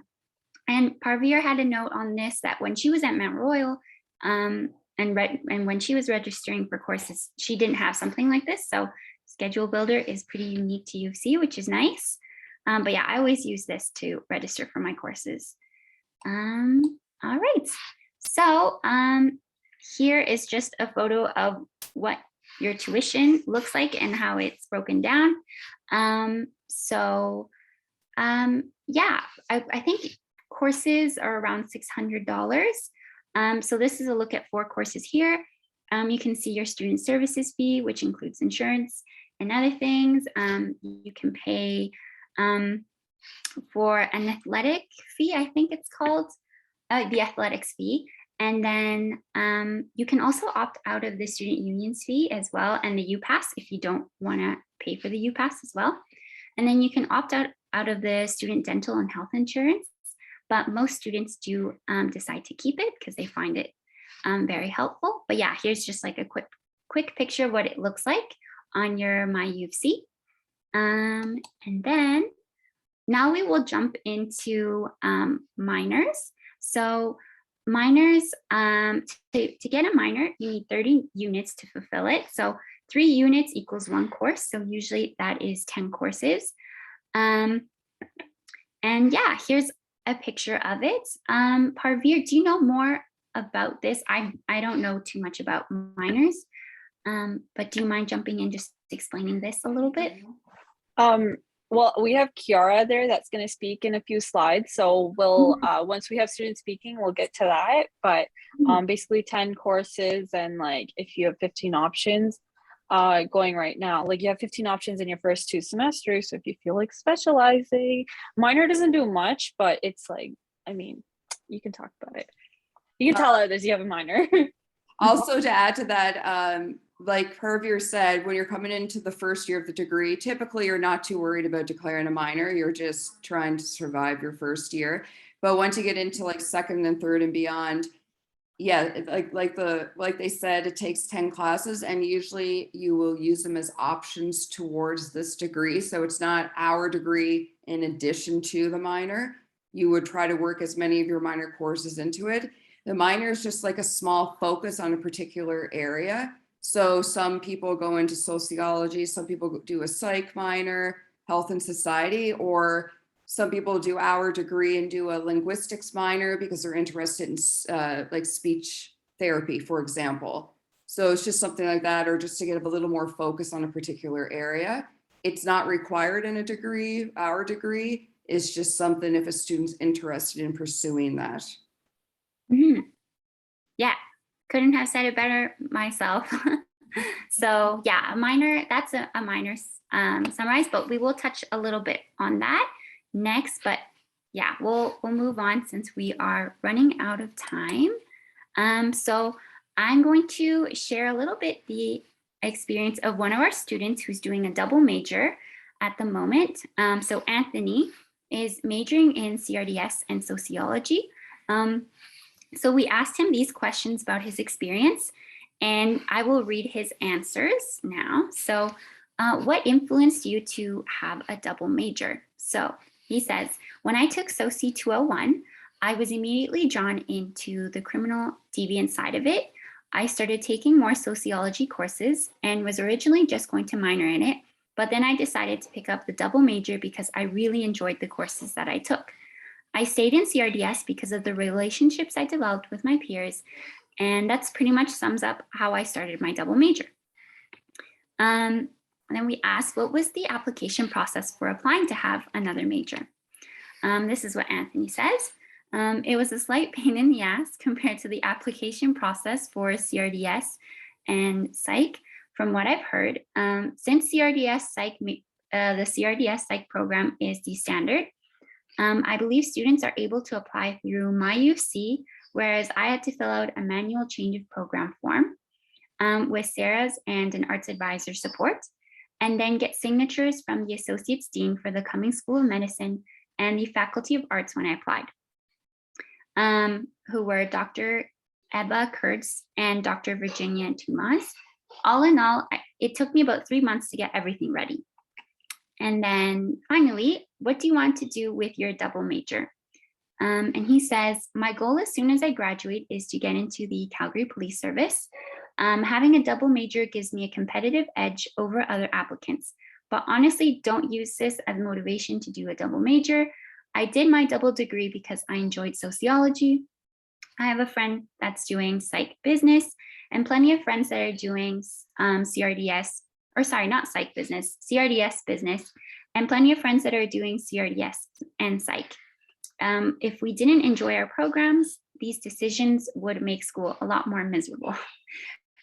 And Parveer had a note on this that when she was at Mount Royal, and when she was registering for courses, she didn't have something like this. So Schedule Builder is pretty unique to UC, which is nice. But yeah, I always use this to register for my courses. All right. So here is just a photo of what your tuition looks like and how it's broken down. Yeah, I think courses are around $600. So this is a look at 4 courses here. You can see your student services fee, which includes insurance and other things. You can pay for an athletic fee, I think it's called, the athletics fee. And then you can also opt out of the student unions fee as well and the UPass if you don't want to pay for the UPass as well. And then you can opt out of the student dental and health insurance, but most students do decide to keep it because they find it very helpful. But yeah, here's just like a quick picture of what it looks like on your My U of C. And then now we will jump into minors. So minors, to get a minor, you need 30 units to fulfill it. So 3 units equals 1 course. So usually that is 10 courses. And yeah, here's a picture of it. Parveer, do you know more about this? I don't know too much about minors, but do you mind jumping in, just explaining this a little bit? Well, we have Kiara there that's going to speak in a few slides. So we'll, once we have students speaking, we'll get to that. But basically 10 courses, and like if you have 15 options going right now, like you have 15 options in your first 2 semesters. So if you feel like specializing, minor doesn't do much, but it's like, I mean, you can talk about it. You can tell others you have a minor. Also to add to that, like Parveer said, when you're coming into the first year of the degree, typically you're not too worried about declaring a minor. You're just trying to survive your first year. But once you get into like second and third and beyond, yeah, like they said, it takes 10 classes and usually you will use them as options towards this degree. So it's not our degree in addition to the minor. You would try to work as many of your minor courses into it. The minor is just like a small focus on a particular area. So some people go into sociology, some people do a psych minor, health and society, or some people do our degree and do a linguistics minor because they're interested in like speech therapy, for example. So it's just something like that, or just to get a little more focus on a particular area. It's not required in a degree, our degree, is just something if a student's interested in pursuing that. Yeah, couldn't have said it better myself. So yeah, a minor, that's a minor summarize, but we will touch a little bit on that next. But yeah, we'll move on since we are running out of time. So I'm going to share a little bit the experience of one of our students who's doing a double major at the moment. So Anthony is majoring in CRDS and sociology. So we asked him these questions about his experience, and I will read his answers now. So what influenced you to have a double major? So he says, when I took Soci 201, I was immediately drawn into the criminal deviant side of it. I started taking more sociology courses and was originally just going to minor in it, but then I decided to pick up the double major because I really enjoyed the courses that I took. I stayed in CRDS because of the relationships I developed with my peers, and that's pretty much sums up how I started my double major. And then we asked, what was the application process for applying to have another major? This is what Anthony says. It was a slight pain in the ass compared to the application process for CRDS and psych, from what I've heard. Since CRDS psych, the CRDS psych program is the standard, I believe students are able to apply through MyUC, whereas I had to fill out a manual change of program form with Sarah's and an arts advisor support, and then get signatures from the Associate's Dean for the Cummings School of Medicine and the Faculty of Arts when I applied, who were Dr. Ebba Kurtz and Dr. Virginia Tumas. All in all, it took me about 3 months to get everything ready. And then finally, what do you want to do with your double major? And he says, my goal as soon as I graduate is to get into the Calgary Police Service. Having a double major gives me a competitive edge over other applicants, but honestly, don't use this as motivation to do a double major. I did my double degree because I enjoyed sociology. I have a friend that's doing psych business and plenty of friends that are doing CRDS, or sorry, not psych business, CRDS business, and plenty of friends that are doing CRDS and psych. If we didn't enjoy our programs, these decisions would make school a lot more miserable.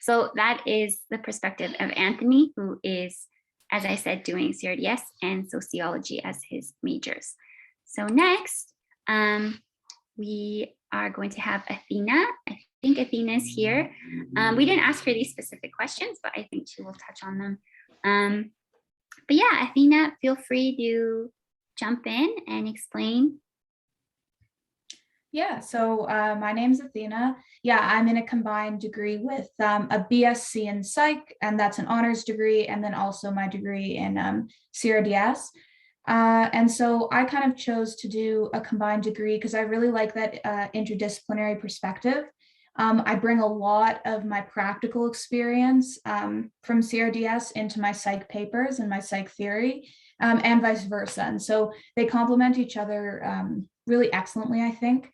So that is the perspective of Anthony, who is, as I said, doing CRDS and sociology as his majors. So next, we are going to have Athena. I think Athena is here. We didn't ask her these specific questions, but I think she will touch on them. But yeah, Athena, feel free to jump in and explain. Yeah, so my name's Athena. Yeah, I'm in a combined degree with a BSc in psych, and that's an honors degree, and then also my degree in CRDS. And so I kind of chose to do a combined degree because I really like that interdisciplinary perspective. I bring a lot of my practical experience from CRDS into my psych papers and my psych theory, and vice versa. And so they complement each other really excellently, I think.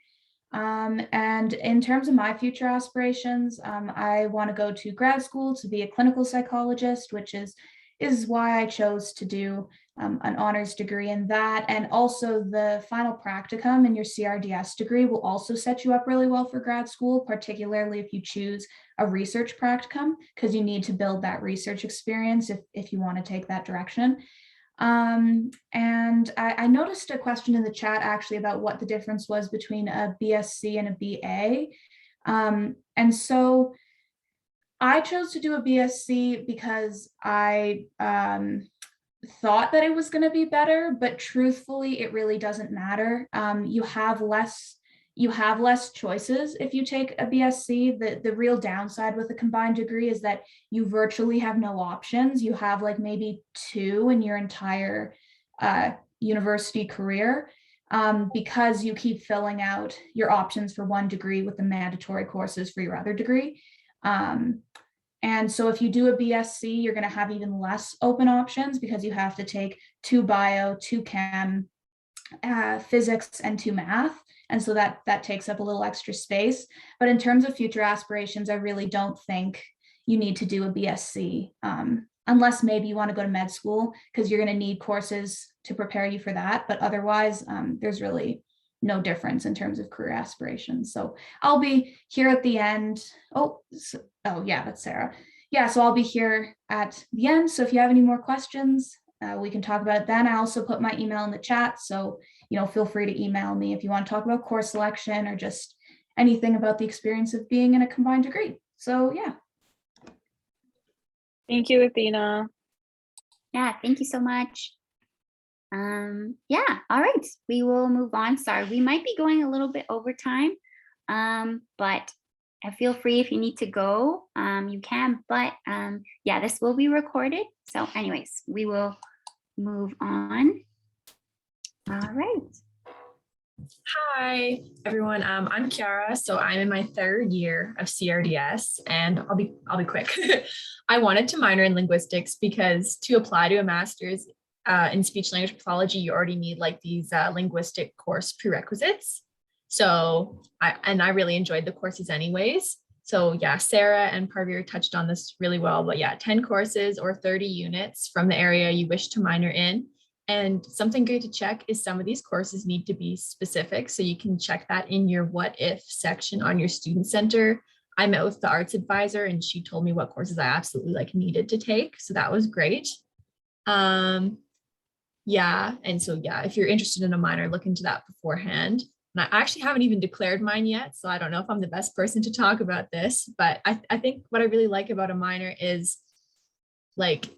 And in terms of my future aspirations, I want to go to grad school to be a clinical psychologist, which is why I chose to do an honors degree in that. And also the final practicum in your CRDS degree will also set you up really well for grad school, particularly if you choose a research practicum, because you need to build that research experience if you want to take that direction. And I noticed a question in the chat actually about what the difference was between a BSc and a BA. And so I chose to do a BSc because I thought that it was going to be better, but truthfully, it really doesn't matter. You have less choices if you take a BSc. The real downside with a combined degree is that you virtually have no options. You have like maybe 2 in your entire university career, because you keep filling out your options for one degree with the mandatory courses for your other degree. And so if you do a BSc, you're going to have even less open options because you have to take 2 bio, 2 chem, physics, and 2 math. And so that takes up a little extra space. But in terms of future aspirations, I really don't think you need to do a BSc unless maybe you want to go to med school, because you're going to need courses to prepare you for that. But otherwise, there's really no difference in terms of career aspirations. So I'll be here at the end. Oh yeah, that's Sarah. Yeah, so I'll be here at the end. So if you have any more questions, we can talk about it then. I also put my email in the chat. So, feel free to email me if you want to talk about course selection or just anything about the experience of being in a combined degree. So yeah. Thank you, Athena. Yeah, thank you so much. Yeah, all right, we will move on. Sorry, we might be going a little bit over time, but feel free if you need to go, you can, but yeah, this will be recorded. So anyways, we will move on. All right. Hi, everyone. I'm Kiara. So I'm in my 3rd year of CRDS, and I'll be quick. I wanted to minor in linguistics because to apply to a master's in speech language pathology, you already need like these linguistic course prerequisites. So I really enjoyed the courses anyways. So yeah, Sarah and Parveer touched on this really well, but yeah, 10 courses or 30 units from the area you wish to minor in. And something good to check is some of these courses need to be specific. So you can check that in your what if section on your student center. I met with the arts advisor and she told me what courses I absolutely needed to take. So that was great. Yeah. And so, yeah, if you're interested in a minor, look into that beforehand. And I actually haven't even declared mine yet. So I don't know if I'm the best person to talk about this, but I think what I really like about a minor is like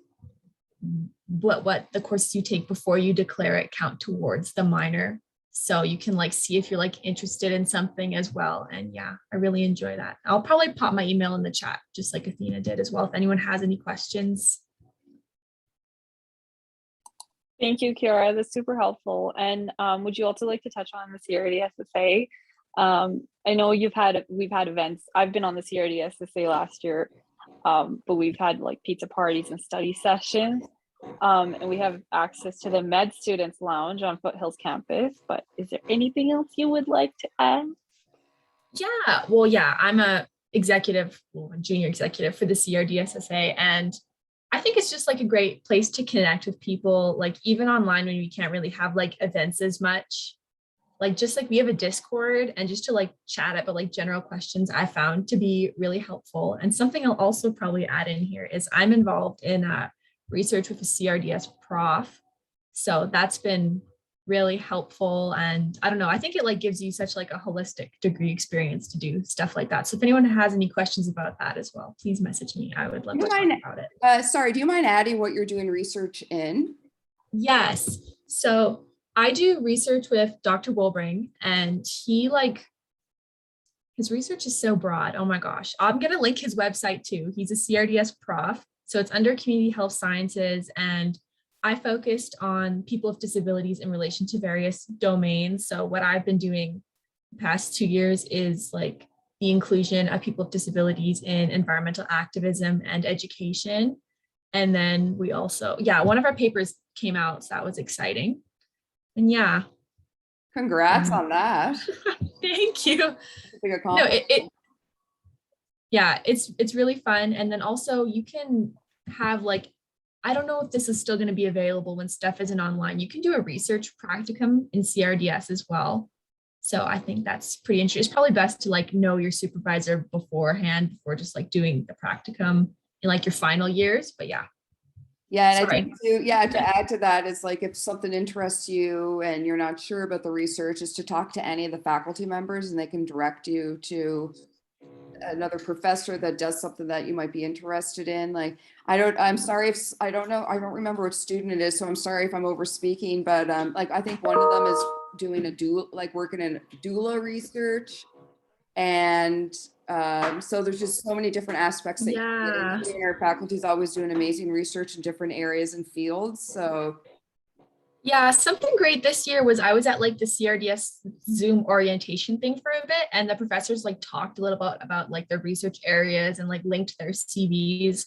what the courses you take before you declare it count towards the minor. So you can see if you're interested in something as well. And yeah, I really enjoy that. I'll probably pop my email in the chat, just like Athena did as well, if anyone has any questions. Thank you, Kiara. That's super helpful. And would you also like to touch on the CRDSSA? I know we've had events. I've been on the CRDSSA last year, but we've had pizza parties and study sessions. And we have access to the Med Students Lounge on Foothills campus. But is there anything else you would like to add? Yeah, well, yeah, I'm a junior executive for the CRDSSA, and I think it's just a great place to connect with people, even online when we can't really have events as much. We have a Discord, and just to chat about general questions I found to be really helpful. And something I'll also probably add in here is I'm involved in research with a CRDS prof. So that's been really helpful. And I don't know, I think it gives you such a holistic degree experience to do stuff like that. So if anyone has any questions about that as well, please message me. I would love to talk about it. Sorry, do you mind adding what you're doing research in? Yes. So I do research with Dr. Wolbring, and he his research is so broad. Oh my gosh. I'm going to link his website too. He's a CRDS prof. So it's under community health sciences, and I focused on people with disabilities in relation to various domains. So what I've been doing the past 2 years is the inclusion of people with disabilities in environmental activism and education. And then we also, one of our papers came out, so that was exciting. And yeah. Congrats on that. Thank you. No, it's really fun. And then also you can have I don't know if this is still going to be available when stuff isn't online. You can do a research practicum in CRDS as well. So I think that's pretty interesting. It's probably best to know your supervisor beforehand before just doing the practicum in your final years. But yeah. Yeah, and I think too, to add to that is if something interests you and you're not sure about the research, is to talk to any of the faculty members, and they can direct you to another professor that does something that you might be interested in. I'm sorry if I don't remember what student it is, so I'm sorry if I'm over speaking, but I think one of them is doing a doula, working in doula research. And so there's just so many different aspects that you can get into. Our faculty is always doing amazing research in different areas and fields. So yeah, something great this year was I was at the CRDS Zoom orientation thing for a bit, and the professors talked a little about their research areas and linked their CVs.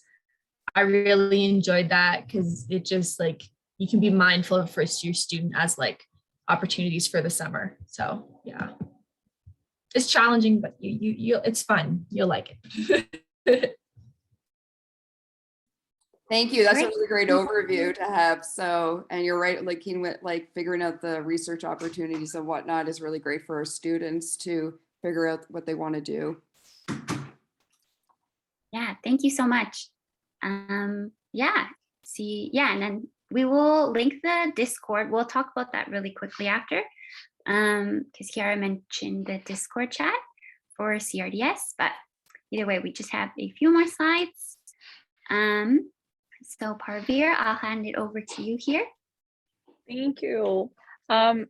I really enjoyed that because it just you can be mindful of first year student as opportunities for the summer. So yeah, it's challenging, but you it's fun. You'll like it. Thank you. That's a Great. really great overview to have. So, and you're right, like Keen, with like figuring out the research opportunities and whatnot is really great for our students to figure out what they want to do. Yeah, thank you so much. Yeah, and then we will link the Discord. We'll talk about that really quickly after, because Kiara mentioned the Discord chat for CRDS, but either way, we just have a few more slides. So Parveer, I'll hand it over to you here. Thank you.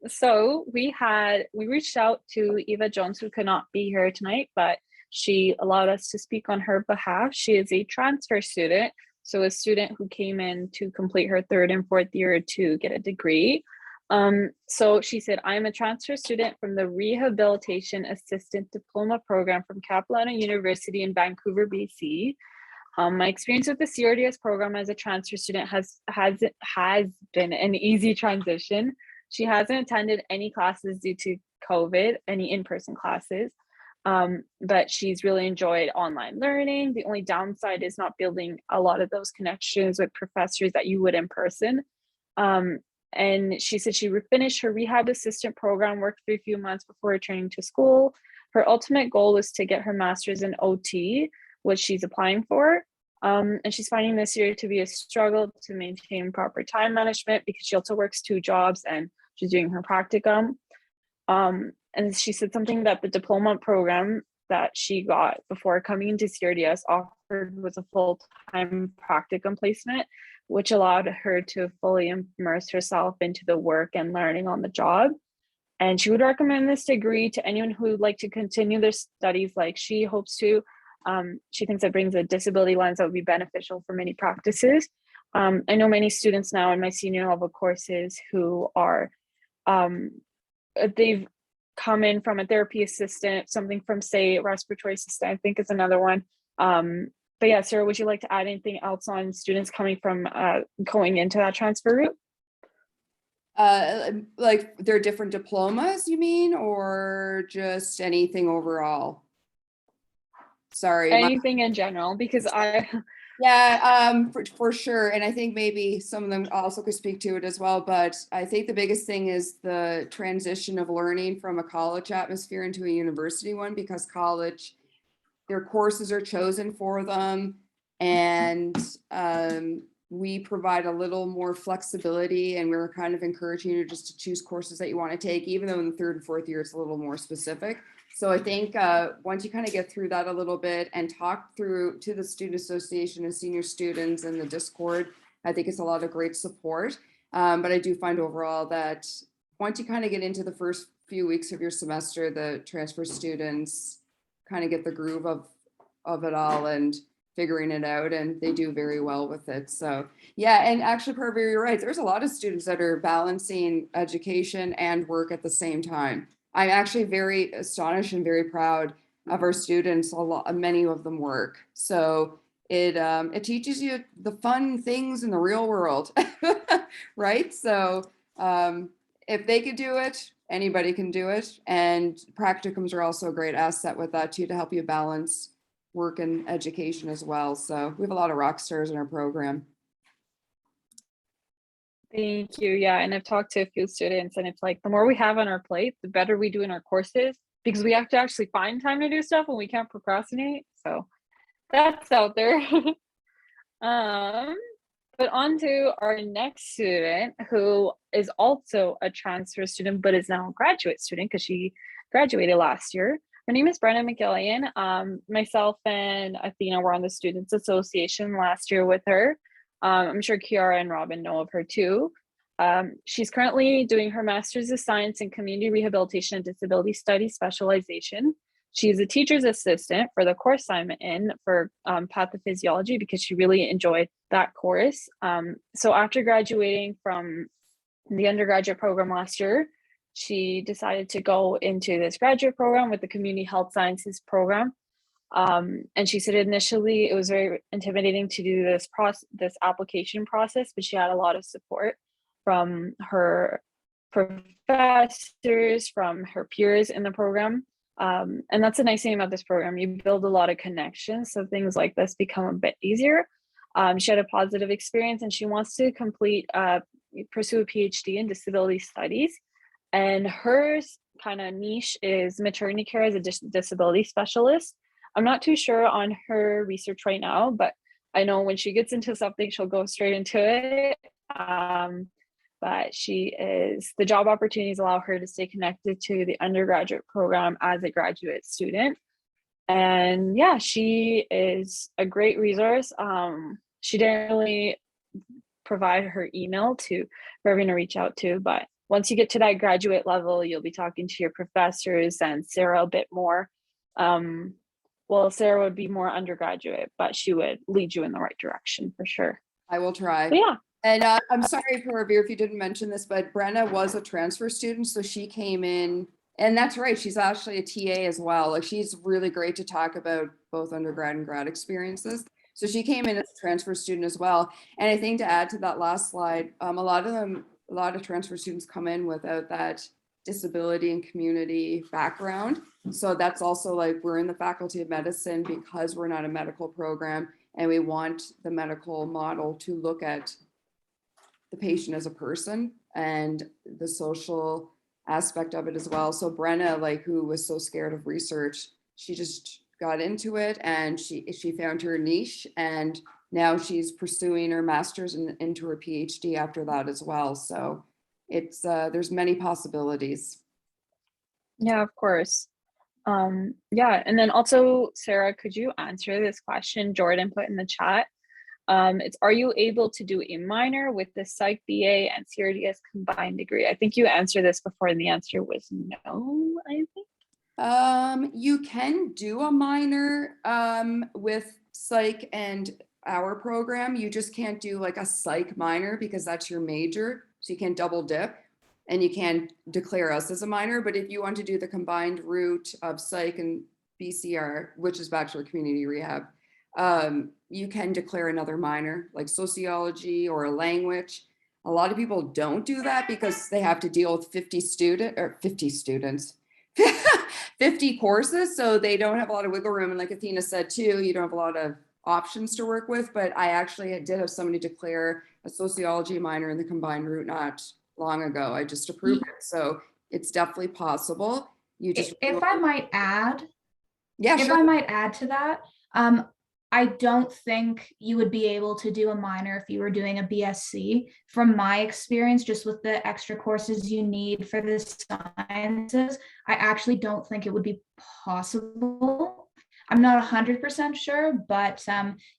So we reached out to Eva Jones, who could not be here tonight, but she allowed us to speak on her behalf. She is a transfer student, so a student who came in to complete her 3rd and 4th year to get a degree. So she said, I'm a transfer student from the Rehabilitation Assistant Diploma Program from Capilano University in Vancouver, BC. My experience with the CRDS program as a transfer student has been an easy transition. She hasn't attended any classes due to COVID, any in-person classes, but she's really enjoyed online learning. The only downside is not building a lot of those connections with professors that you would in person. And she said she finished her rehab assistant program, worked for a few months before returning to school. Her ultimate goal was to get her master's in OT, which she's applying for. And she's finding this year to be a struggle to maintain proper time management because she also works 2 jobs and she's doing her practicum. And she said something that the diploma program that she got before coming into CRDS offered was a full-time practicum placement, which allowed her to fully immerse herself into the work and learning on the job. And she would recommend this degree to anyone who would like to continue their studies like she hopes to. She thinks it brings a disability lens that would be beneficial for many practices. I know many students now in my senior level courses who are, they've come in from a therapy assistant, something from, say, respiratory assistant, I think is another one. But yeah, Sarah, would you like to add anything else on students coming from going into that transfer route? Like their different diplomas, you mean, or just anything overall? Sorry. Anything in general, because Yeah, for sure. And I think maybe some of them also could speak to it as well. But I think the biggest thing is the transition of learning from a college atmosphere into a university one, because college, their courses are chosen for them. And we provide a little more flexibility, and we're kind of encouraging you just to choose courses that you want to take, even though in the 3rd and 4th year, it's a little more specific. So I think once you kind of get through that a little bit and talk through to the Student Association and senior students and the Discord, I think it's a lot of great support. But I do find overall that once you kind of get into the first few weeks of your semester, the transfer students kind of get the groove of it all and figuring it out, and they do very well with it. So yeah, and actually, Parveer, you're right. There's a lot of students that are balancing education and work at the same time. I'm actually very astonished and very proud of our students. Many of them work. So it teaches you the fun things in the real world, right? So if they could do it, anybody can do it. And practicums are also a great asset with that too, to help you balance work and education as well. So we have a lot of rock stars in our program. Thank you. Yeah, and I've talked to a few students, and it's like the more we have on our plate, the better we do in our courses, because we have to actually find time to do stuff and we can't procrastinate. So that's out there. But on to our next student, who is also a transfer student, but is now a graduate student because she graduated last year. Her name is Brenna McGillian. Myself and Athena were on the Students Association last year with her. I'm sure Kiara and Robin know of her too. She's currently doing her Master's of Science in Community Rehabilitation and Disability Studies specialization. She's a teacher's assistant for the course I'm in for pathophysiology, because she really enjoyed that course. So after graduating from the undergraduate program last year, she decided to go into this graduate program with the Community Health Sciences program. And she said initially it was very intimidating to do this application process, but she had a lot of support from her professors, from her peers in the program. And that's a nice thing about this program. You build a lot of connections, so things like this become a bit easier. She had a positive experience and she wants to pursue a PhD in disability studies. And hers kind of niche is maternity care as a disability specialist. I'm not too sure on her research right now, but I know when she gets into something, she'll go straight into it. But the job opportunities allow her to stay connected to the undergraduate program as a graduate student. And yeah, she is a great resource. She didn't really provide her email for everyone to reach out to, but once you get to that graduate level, you'll be talking to your professors and Sarah a bit more. Well, Sarah would be more undergraduate, but she would lead you in the right direction for sure. I will try. But yeah. And I'm sorry, Paravir, if you didn't mention this, but Brenna was a transfer student. So she came in, and that's right. She's actually a TA as well. Like, she's really great to talk about both undergrad and grad experiences. So she came in as a transfer student as well. And I think to add to that last slide, a lot of transfer students come in without that disability and community background. So that's also like, we're in the Faculty of Medicine because we're not a medical program, and we want the medical model to look at the patient as a person and the social aspect of it as well. So Brenna, like, who was so scared of research, she just got into it and she found her niche, and now she's pursuing her master's and into her PhD after that as well. So it's there's many possibilities. Yeah, of course. Yeah, and then also, Sarah, could you answer this question Jordan put in the chat? It's, are you able to do a minor with the Psych BA and CRDS combined degree? I think you answered this before and the answer was no, I think. You can do a minor with Psych and our program. You just can't do like a Psych minor because that's your major. So you can't double dip, and you can't declare us as a minor. But if you want to do the combined route of Psych and BCR, which is Bachelor Community Rehab, you can declare another minor like sociology or a language. A lot of people don't do that because they have to deal with 50 students, 50 courses. So they don't have a lot of wiggle room. And like Athena said too, you don't have a lot of options to work with. But I actually did have somebody declare a sociology minor in the combined route not long ago. I just approved it. So it's definitely possible. You just, if I might add, yeah, if sure. I might add to that, I don't think you would be able to do a minor if you were doing a BSc. From my experience, just with the extra courses you need for the sciences, I actually don't think it would be possible. I'm not 100% sure, but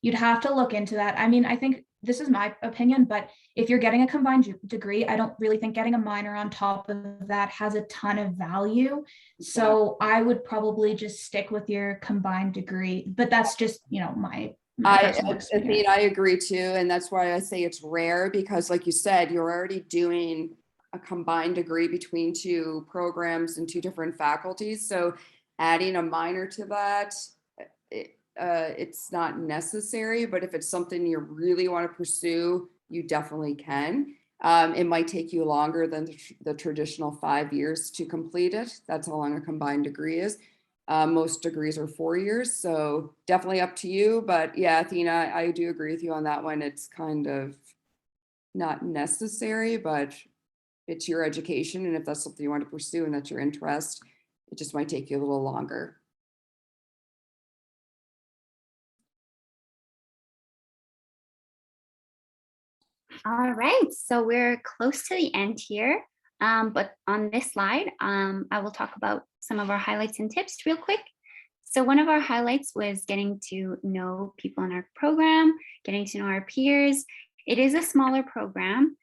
you'd have to look into that. I mean, I think this is my opinion, but if you're getting a combined degree, I don't really think getting a minor on top of that has a ton of value. So I would probably just stick with your combined degree, but that's just, you know, my personal experience. I agree too. And that's why I say it's rare, because like you said, you're already doing a combined degree between two programs and two different faculties. So adding a minor to that, it's not necessary, but if it's something you really want to pursue, you definitely can. It might take you longer than the traditional 5 years to complete it. That's how long a combined degree is. Most degrees are 4 years, so definitely up to you. But yeah, Athena, I do agree with you on that one. It's kind of not necessary, but it's your education. And if that's something you want to pursue and that's your interest, it just might take you a little longer. All right, so we're close to the end here, but on this slide, I will talk about some of our highlights and tips real quick. So one of our highlights was getting to know people in our program, getting to know our peers. It is a smaller program,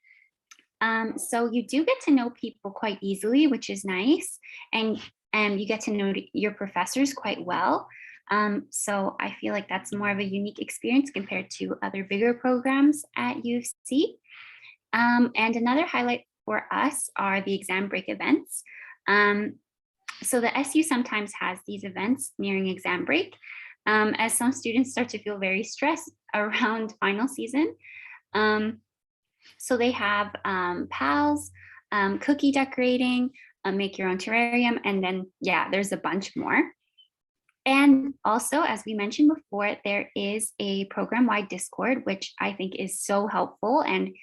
so you do get to know people quite easily, which is nice, and you get to know your professors quite well. So I feel like that's more of a unique experience compared to other bigger programs at U of C. And another highlight for us are the exam break events. So the SU sometimes has these events nearing exam break, as some students start to feel very stressed around final season. So they have PALs, cookie decorating, make your own terrarium, and then, yeah, there's a bunch more. And also, as we mentioned before, there is a program-wide Discord, which I think is so helpful, and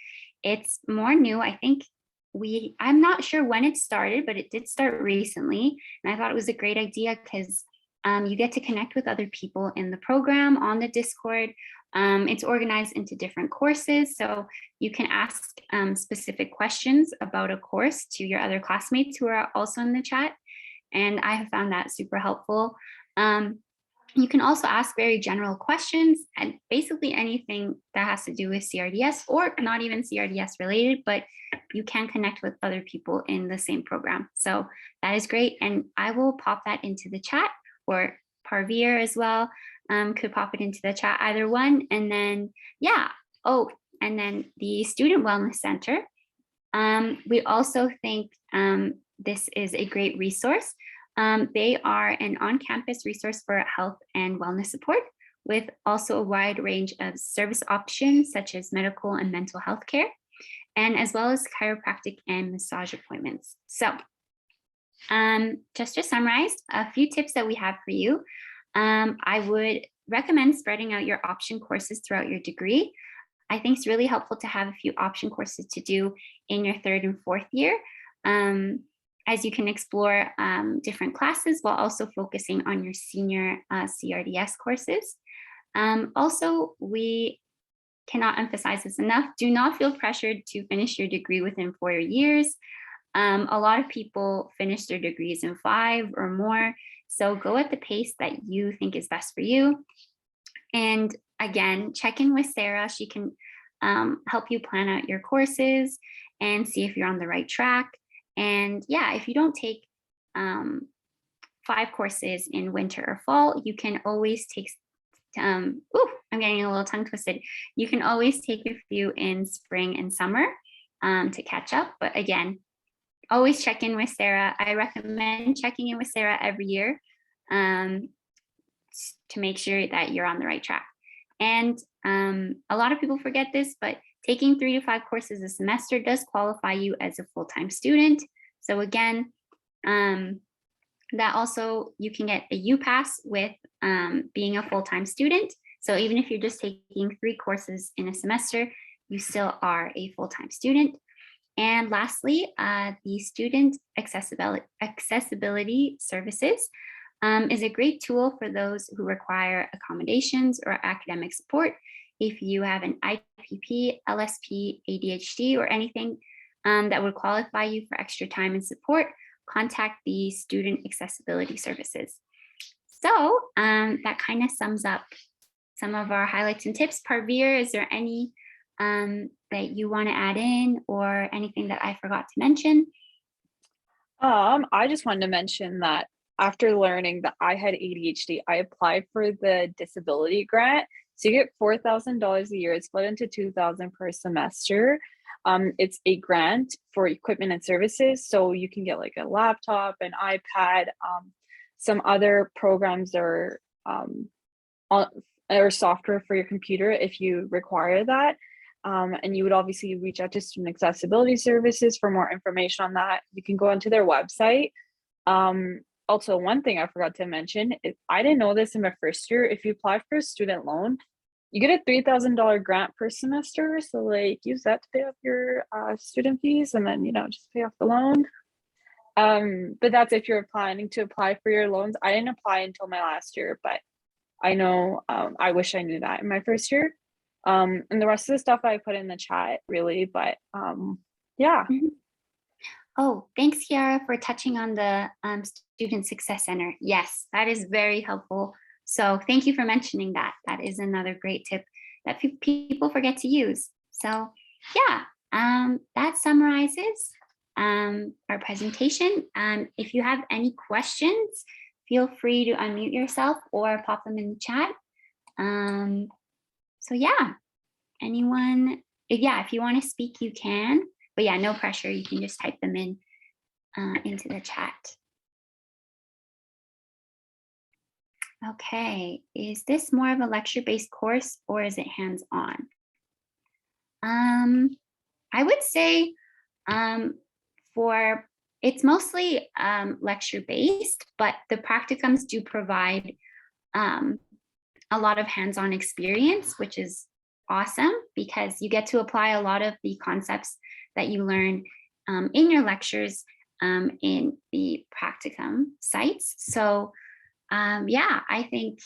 it's more new. I think I'm not sure when it started, but it did start recently. And I thought it was a great idea because you get to connect with other people in the program on the Discord. It's organized into different courses, so you can ask specific questions about a course to your other classmates who are also in the chat. And I have found that super helpful. You can also ask very general questions and basically anything that has to do with CRDS or not even CRDS related, but you can connect with other people in the same program. So that is great. And I will pop that into the chat, or Parveer as well could pop it into the chat, either one. And then, yeah. Oh, and then the Student Wellness Center. We also think this is a great resource. They are an on-campus resource for health and wellness support, with also a wide range of service options such as medical and mental health care, and as well as chiropractic and massage appointments. So just to summarize, a few tips that we have for you. I would recommend spreading out your option courses throughout your degree. I think it's really helpful to have a few option courses to do in your 3rd and 4th year, as you can explore different classes while also focusing on your senior CRDS courses. Also, we cannot emphasize this enough. Do not feel pressured to finish your degree within 4 years. A lot of people finish their degrees in 5 or more. So go at the pace that you think is best for you. And again, check in with Sarah. She can help you plan out your courses and see if you're on the right track. And yeah, if you don't take 5 courses in winter or fall, you can always take, I'm getting a little tongue twisted. You can always take a few in spring and summer to catch up. But again, always check in with Sarah. I recommend checking in with Sarah every year to make sure that you're on the right track. And a lot of people forget this, but taking 3 to 5 courses a semester does qualify you as a full-time student. So again, that also, you can get a UPass with being a full-time student. So even if you're just taking 3 courses in a semester, you still are a full-time student. And lastly, the Student Accessibility Services is a great tool for those who require accommodations or academic support. If you have an IPP, LSP, ADHD, or anything that would qualify you for extra time and support, contact the Student Accessibility Services. So that kind of sums up some of our highlights and tips. Parveer, is there any that you want to add in, or anything that I forgot to mention? I just wanted to mention that after learning that I had ADHD, I applied for the disability grant. So you get $4,000 a year. It's split into $2,000 per semester. It's a grant for equipment and services. So you can get like a laptop, an iPad, some other programs or software for your computer if you require that. And you would obviously reach out to Student Accessibility Services for more information on that. You can go onto their website. Also, one thing I forgot to mention is I didn't know this in my first year. If you apply for a student loan, you get a $3,000 grant per semester. So like use that to pay off your student fees, and then, just pay off the loan. But that's if you're planning to apply for your loans. I didn't apply until my last year, but I know I wish I knew that in my first year. And the rest of the stuff I put in the chat really, but yeah. Mm-hmm. Oh, thanks, Kiara, for touching on the Student Success Center. Yes, that is very helpful. So thank you for mentioning that. That is another great tip that people forget to use. So yeah, that summarizes our presentation. If you have any questions, feel free to unmute yourself or pop them in the chat. So yeah, anyone, if you want to speak, you can. But yeah, no pressure. You can just type them in into the chat. Okay, is this more of a lecture-based course or is it hands-on? I would say it's mostly lecture-based, but the practicums do provide a lot of hands-on experience, which is awesome because you get to apply a lot of the concepts that you learn in your lectures in the practicum sites. So yeah, I think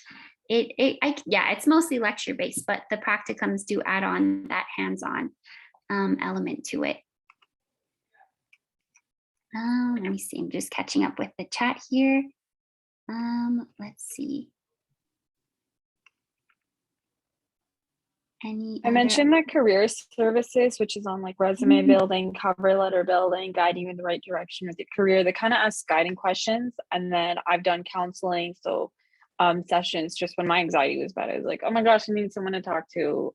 it's mostly lecture based, but the practicums do add on that hands-on element to it. Let me see, I'm just catching up with the chat here. Let's see. I mentioned that career services, which is on like resume building, cover letter building, guiding you in the right direction with your career. They kind of ask guiding questions. And then I've done counseling. So sessions just when my anxiety was bad. I was like, oh my gosh, I need someone to talk to.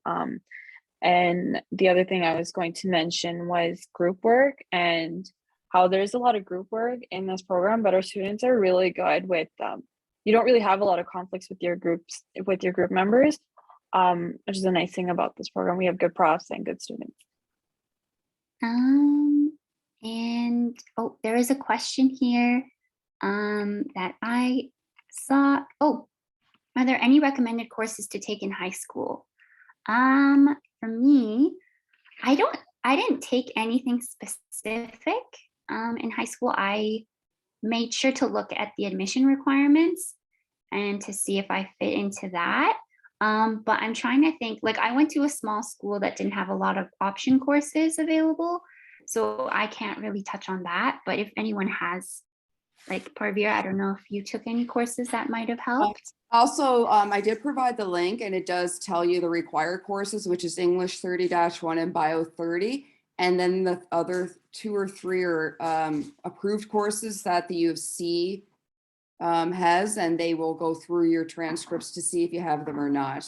And the other thing I was going to mention was group work and how there's a lot of group work in this program, but our students are really good with, you don't really have a lot of conflicts with your groups, with your group members. Which is a nice thing about this program. We have good profs and good students. And oh, there is a question here that I saw. Oh, are there any recommended courses to take in high school? For me, I didn't take anything specific in high school. I made sure to look at the admission requirements and to see if I fit into that. But I'm trying to think, like I went to a small school that didn't have a lot of option courses available. So I can't really touch on that. But if anyone has, like Parveer, I don't know if you took any courses that might have helped. Also, I did provide the link and it does tell you the required courses, which is English 30-1 and Bio 30. And then the other 2 or 3 are approved courses that the U of C has, and they will go through your transcripts to see if you have them or not.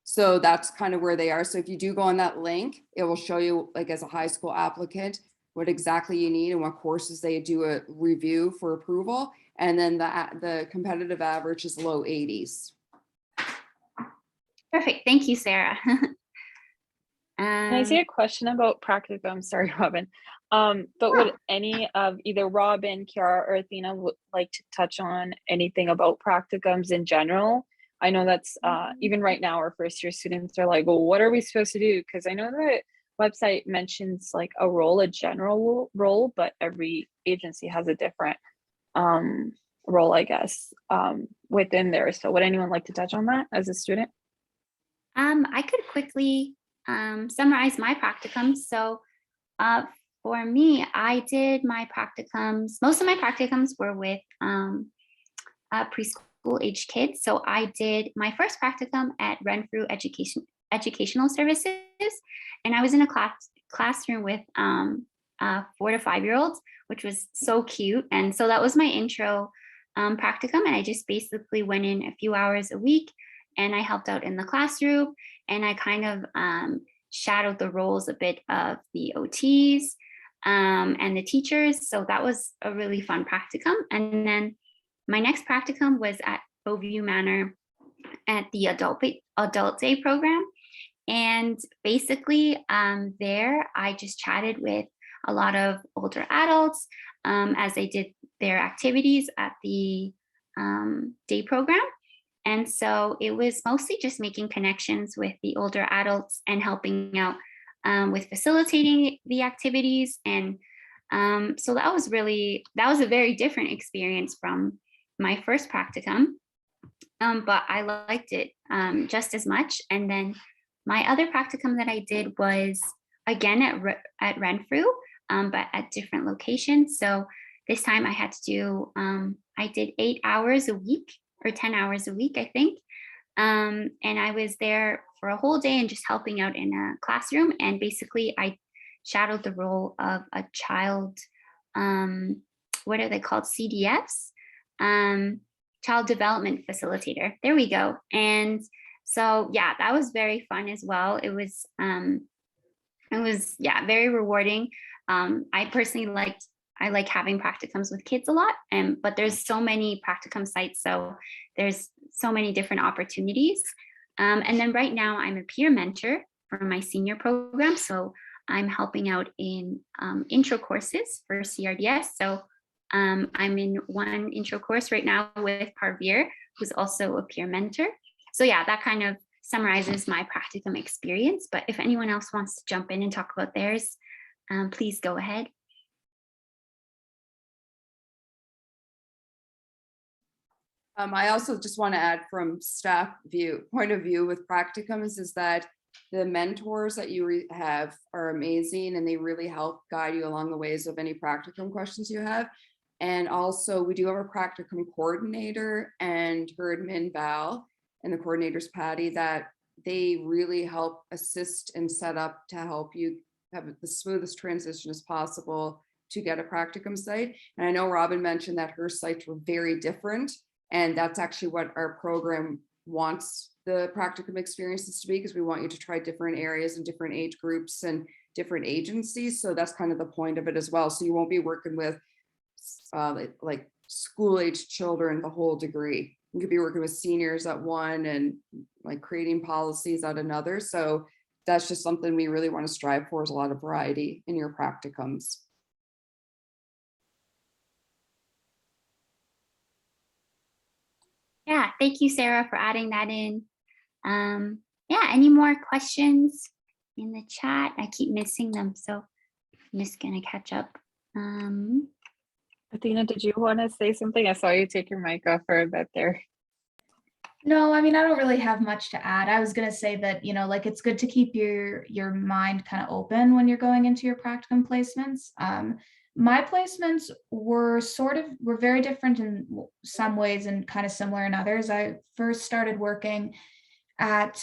So that's kind of where they are. So if you do go on that link, it will show you, like as a high school applicant, what exactly you need and what courses they do a review for approval. And then the competitive average is low 80s. Perfect. Thank you, Sarah. Can I say a question about practicum? Sorry, Robin. But would any of either Robin, Kiara, or Athena would like to touch on anything about practicums in general? I know that's even right now, our first year students are like, well, what are we supposed to do? Because I know the website mentions like a role, a general role, but every agency has a different role, I guess, within there. So would anyone like to touch on that as a student? I could quickly summarize my practicums. So for me, I did my practicums, most of my practicums were with preschool age kids. So I did my first practicum at Renfrew Educational Services, and I was in a classroom with 4 to 5 year olds, which was so cute. And so that was my intro practicum. And I just basically went in a few hours a week and I helped out in the classroom, and I kind of shadowed the roles a bit of the OTs and the teachers. So that was a really fun practicum. And then my next practicum was at Beauview Manor at the Adult Day program. And basically there, I just chatted with a lot of older adults as they did their activities at the day program. And so it was mostly just making connections with the older adults and helping out with facilitating the activities. And so that was a very different experience from my first practicum, but I liked it just as much. And then my other practicum that I did was again at Renfrew, but at different locations. So this time I had to do, I did 8 hours a week or 10 hours a week, I think. And I was there for a whole day and just helping out in a classroom. And basically I shadowed the role of a child, what are they called? CDFs, child development facilitator. There we go. And so, yeah, that was very fun as well. It was very rewarding. I personally I like having practicums with kids a lot, but there's so many practicum sites, so there's so many different opportunities. And then right now I'm a peer mentor for my senior program, so I'm helping out in intro courses for CRDS. So I'm in one intro course right now with Parveer, who's also a peer mentor. So yeah, that kind of summarizes my practicum experience. But if anyone else wants to jump in and talk about theirs, please go ahead. I also just want to add from staff point of view with practicums is that the mentors that you have are amazing, and they really help guide you along the ways of any practicum questions you have. And also we do have a practicum coordinator and her admin Val, and the coordinator's Patty, that they really help assist and set up to help you have the smoothest transition as possible to get a practicum site. And I know Robin mentioned that her sites were very different, and that's actually what our program wants the practicum experiences to be, because we want you to try different areas and different age groups and different agencies. So that's kind of the point of it as well. So you won't be working with like school-age children the whole degree. You could be working with seniors at one and like creating policies at another. So that's just something we really want to strive for, is a lot of variety in your practicums. Yeah, thank you, Sarah, for adding that in. Yeah, any more questions in the chat? I keep missing them, so I'm just gonna catch up. Athena, did you want to say something? I saw you take your mic off for a bit there. No, I mean, I don't really have much to add. I was going to say that, you know, like it's good to keep your mind kind of open when you're going into your practicum placements. My placements were very different in some ways and kind of similar in others. I first started working at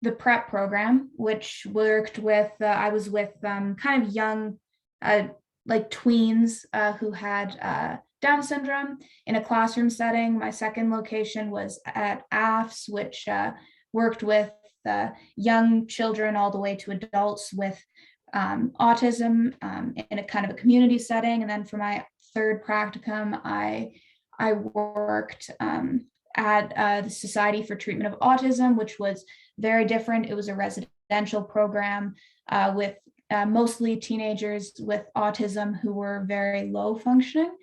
the prep program, which worked with, I was with kind of young, like tweens who had Down syndrome in a classroom setting. My second location was at AFS, which worked with young children all the way to adults with autism in a kind of a community setting. And then for my third practicum, I worked at the Society for Treatment of Autism, which was very different. It was a residential program with mostly teenagers with autism who were very low functioning.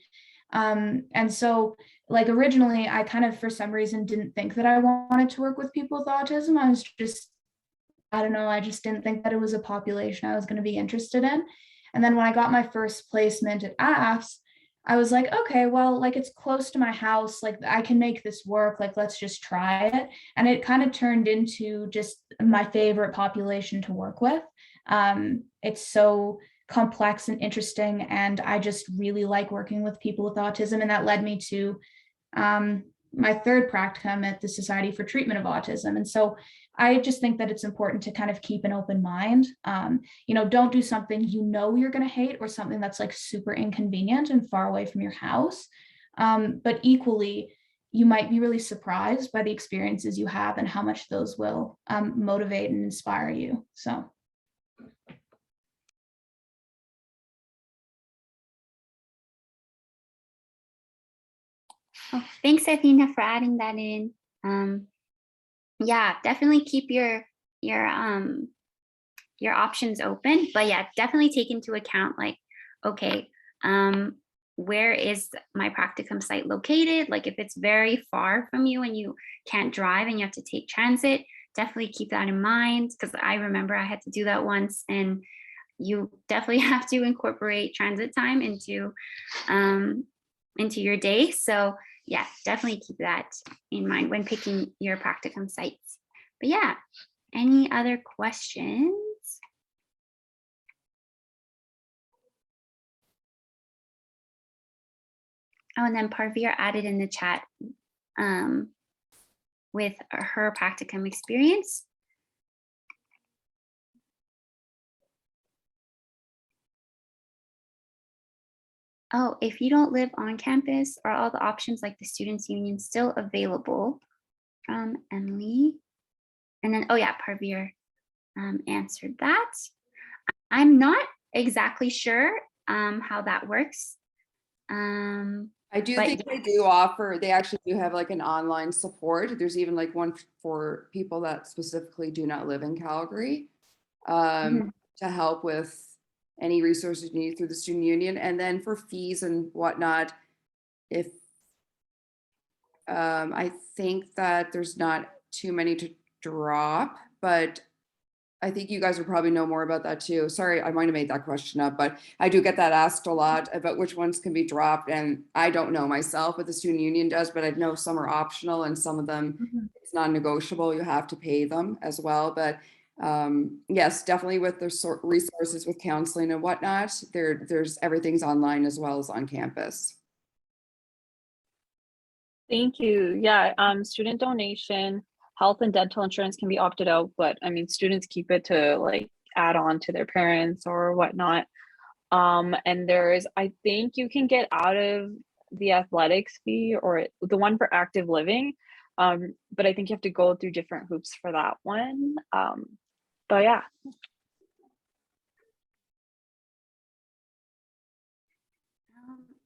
And so like originally I kind of, for some reason, didn't think that I wanted to work with people with autism. I was just, I don't know, I just didn't think that it was a population I was going to be interested in. And then when I got my first placement at AFS, I was like, okay, well, like it's close to my house, like I can make this work, like let's just try it. And it kind of turned into just my favorite population to work with. It's so complex and interesting, and I just really like working with people with autism, and that led me to my third practicum at the Society for Treatment of Autism. And so I just think that it's important to kind of keep an open mind. You know, don't do something you know you're going to hate, or something that's like super inconvenient and far away from your house. But equally, you might be really surprised by the experiences you have and how much those will motivate and inspire you. So. Oh, thanks, Athena, for adding that in. Yeah, definitely keep your options open, but yeah, definitely take into account like, okay, where is my practicum site located? Like if it's very far from you and you can't drive and you have to take transit, definitely keep that in mind, because I remember I had to do that once, and you definitely have to incorporate transit time into your day. So yeah, definitely keep that in mind when picking your practicum sites. But yeah, any other questions? Oh, and then Parveer added in the chat with her practicum experience. Oh, if you don't live on campus, are all the options like the Students' Union still available? From Emily. And then, oh yeah, Parveer answered that. I'm not exactly sure how that works. I do think they do offer, they actually do have like an online support. There's even like one for people that specifically do not live in Calgary to help with any resources you need through the Student Union. And then for fees and whatnot, if I think that there's not too many to drop, but I think you guys would probably know more about that too. Sorry, I might have made that question up, but I do get that asked a lot about which ones can be dropped. And I don't know myself what the student union does, but I know some are optional and some of them it's non-negotiable. You have to pay them as well. But yes, definitely with the resources with counseling and whatnot, there's everything's online as well as on campus. Thank you. Yeah, student donation, health and dental insurance can be opted out, but I mean, students keep it to like add on to their parents or whatnot. And I think you can get out of the athletics fee or the one for active living. But I think you have to go through different hoops for that one. But yeah.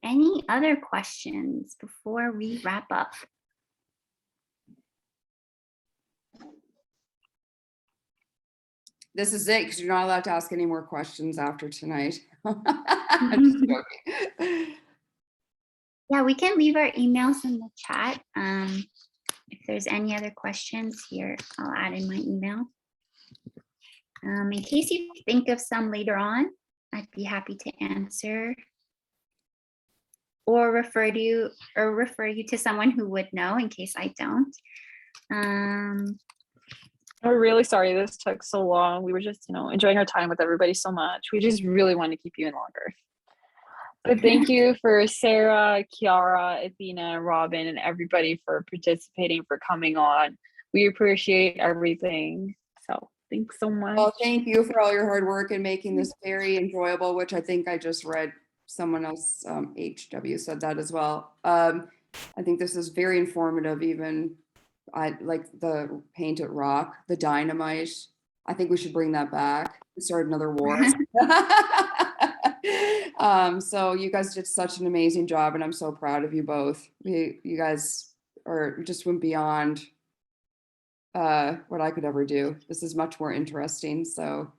Any other questions before we wrap up? This is it because you're not allowed to ask any more questions after tonight. I'm just joking. Yeah, we can leave our emails in the chat. If there's any other questions here, I'll add in my email. In case you think of some later on, I'd be happy to answer or refer you to someone who would know in case I don't. We're really sorry this took so long. We were just, enjoying our time with everybody so much. We just really want to keep you in longer. But thank you for Sarah, Kiara, Athena, Robin, and everybody for participating, for coming on. We appreciate everything. So thanks so much. Well, thank you for all your hard work and making this very enjoyable, which I think I just read someone else, HW said that as well. I think this is very informative. Even I like the painted rock, the dynamite. I think we should bring that back and start another war. So you guys did such an amazing job and I'm so proud of you both. You guys just went beyond what I could ever do. This is much more interesting. So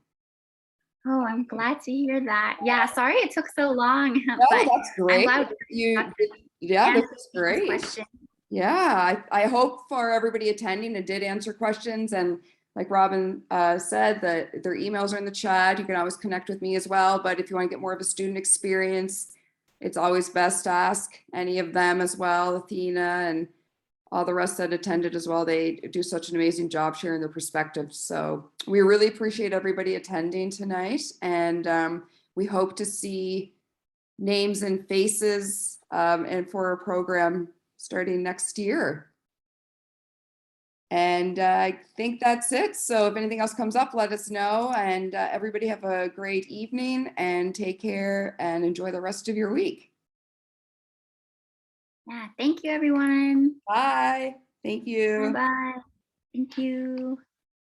Oh, I'm glad to hear that. Yeah, sorry it took so long. no, but that's great. Yeah, this is great. Yeah, I hope for everybody attending it did answer questions, and like Robin said, that their emails are in the chat. You can always connect with me as well, but if you want to get more of a student experience, it's always best to ask any of them as well, Athena and all the rest that attended as well. They do such an amazing job sharing their perspectives. So we really appreciate everybody attending tonight, and we hope to see names and faces and for our program starting next year. And I think that's it. So if anything else comes up, let us know. And everybody have a great evening and take care and enjoy the rest of your week. Yeah, thank you, everyone. Bye. Thank you. Bye-bye. Thank you.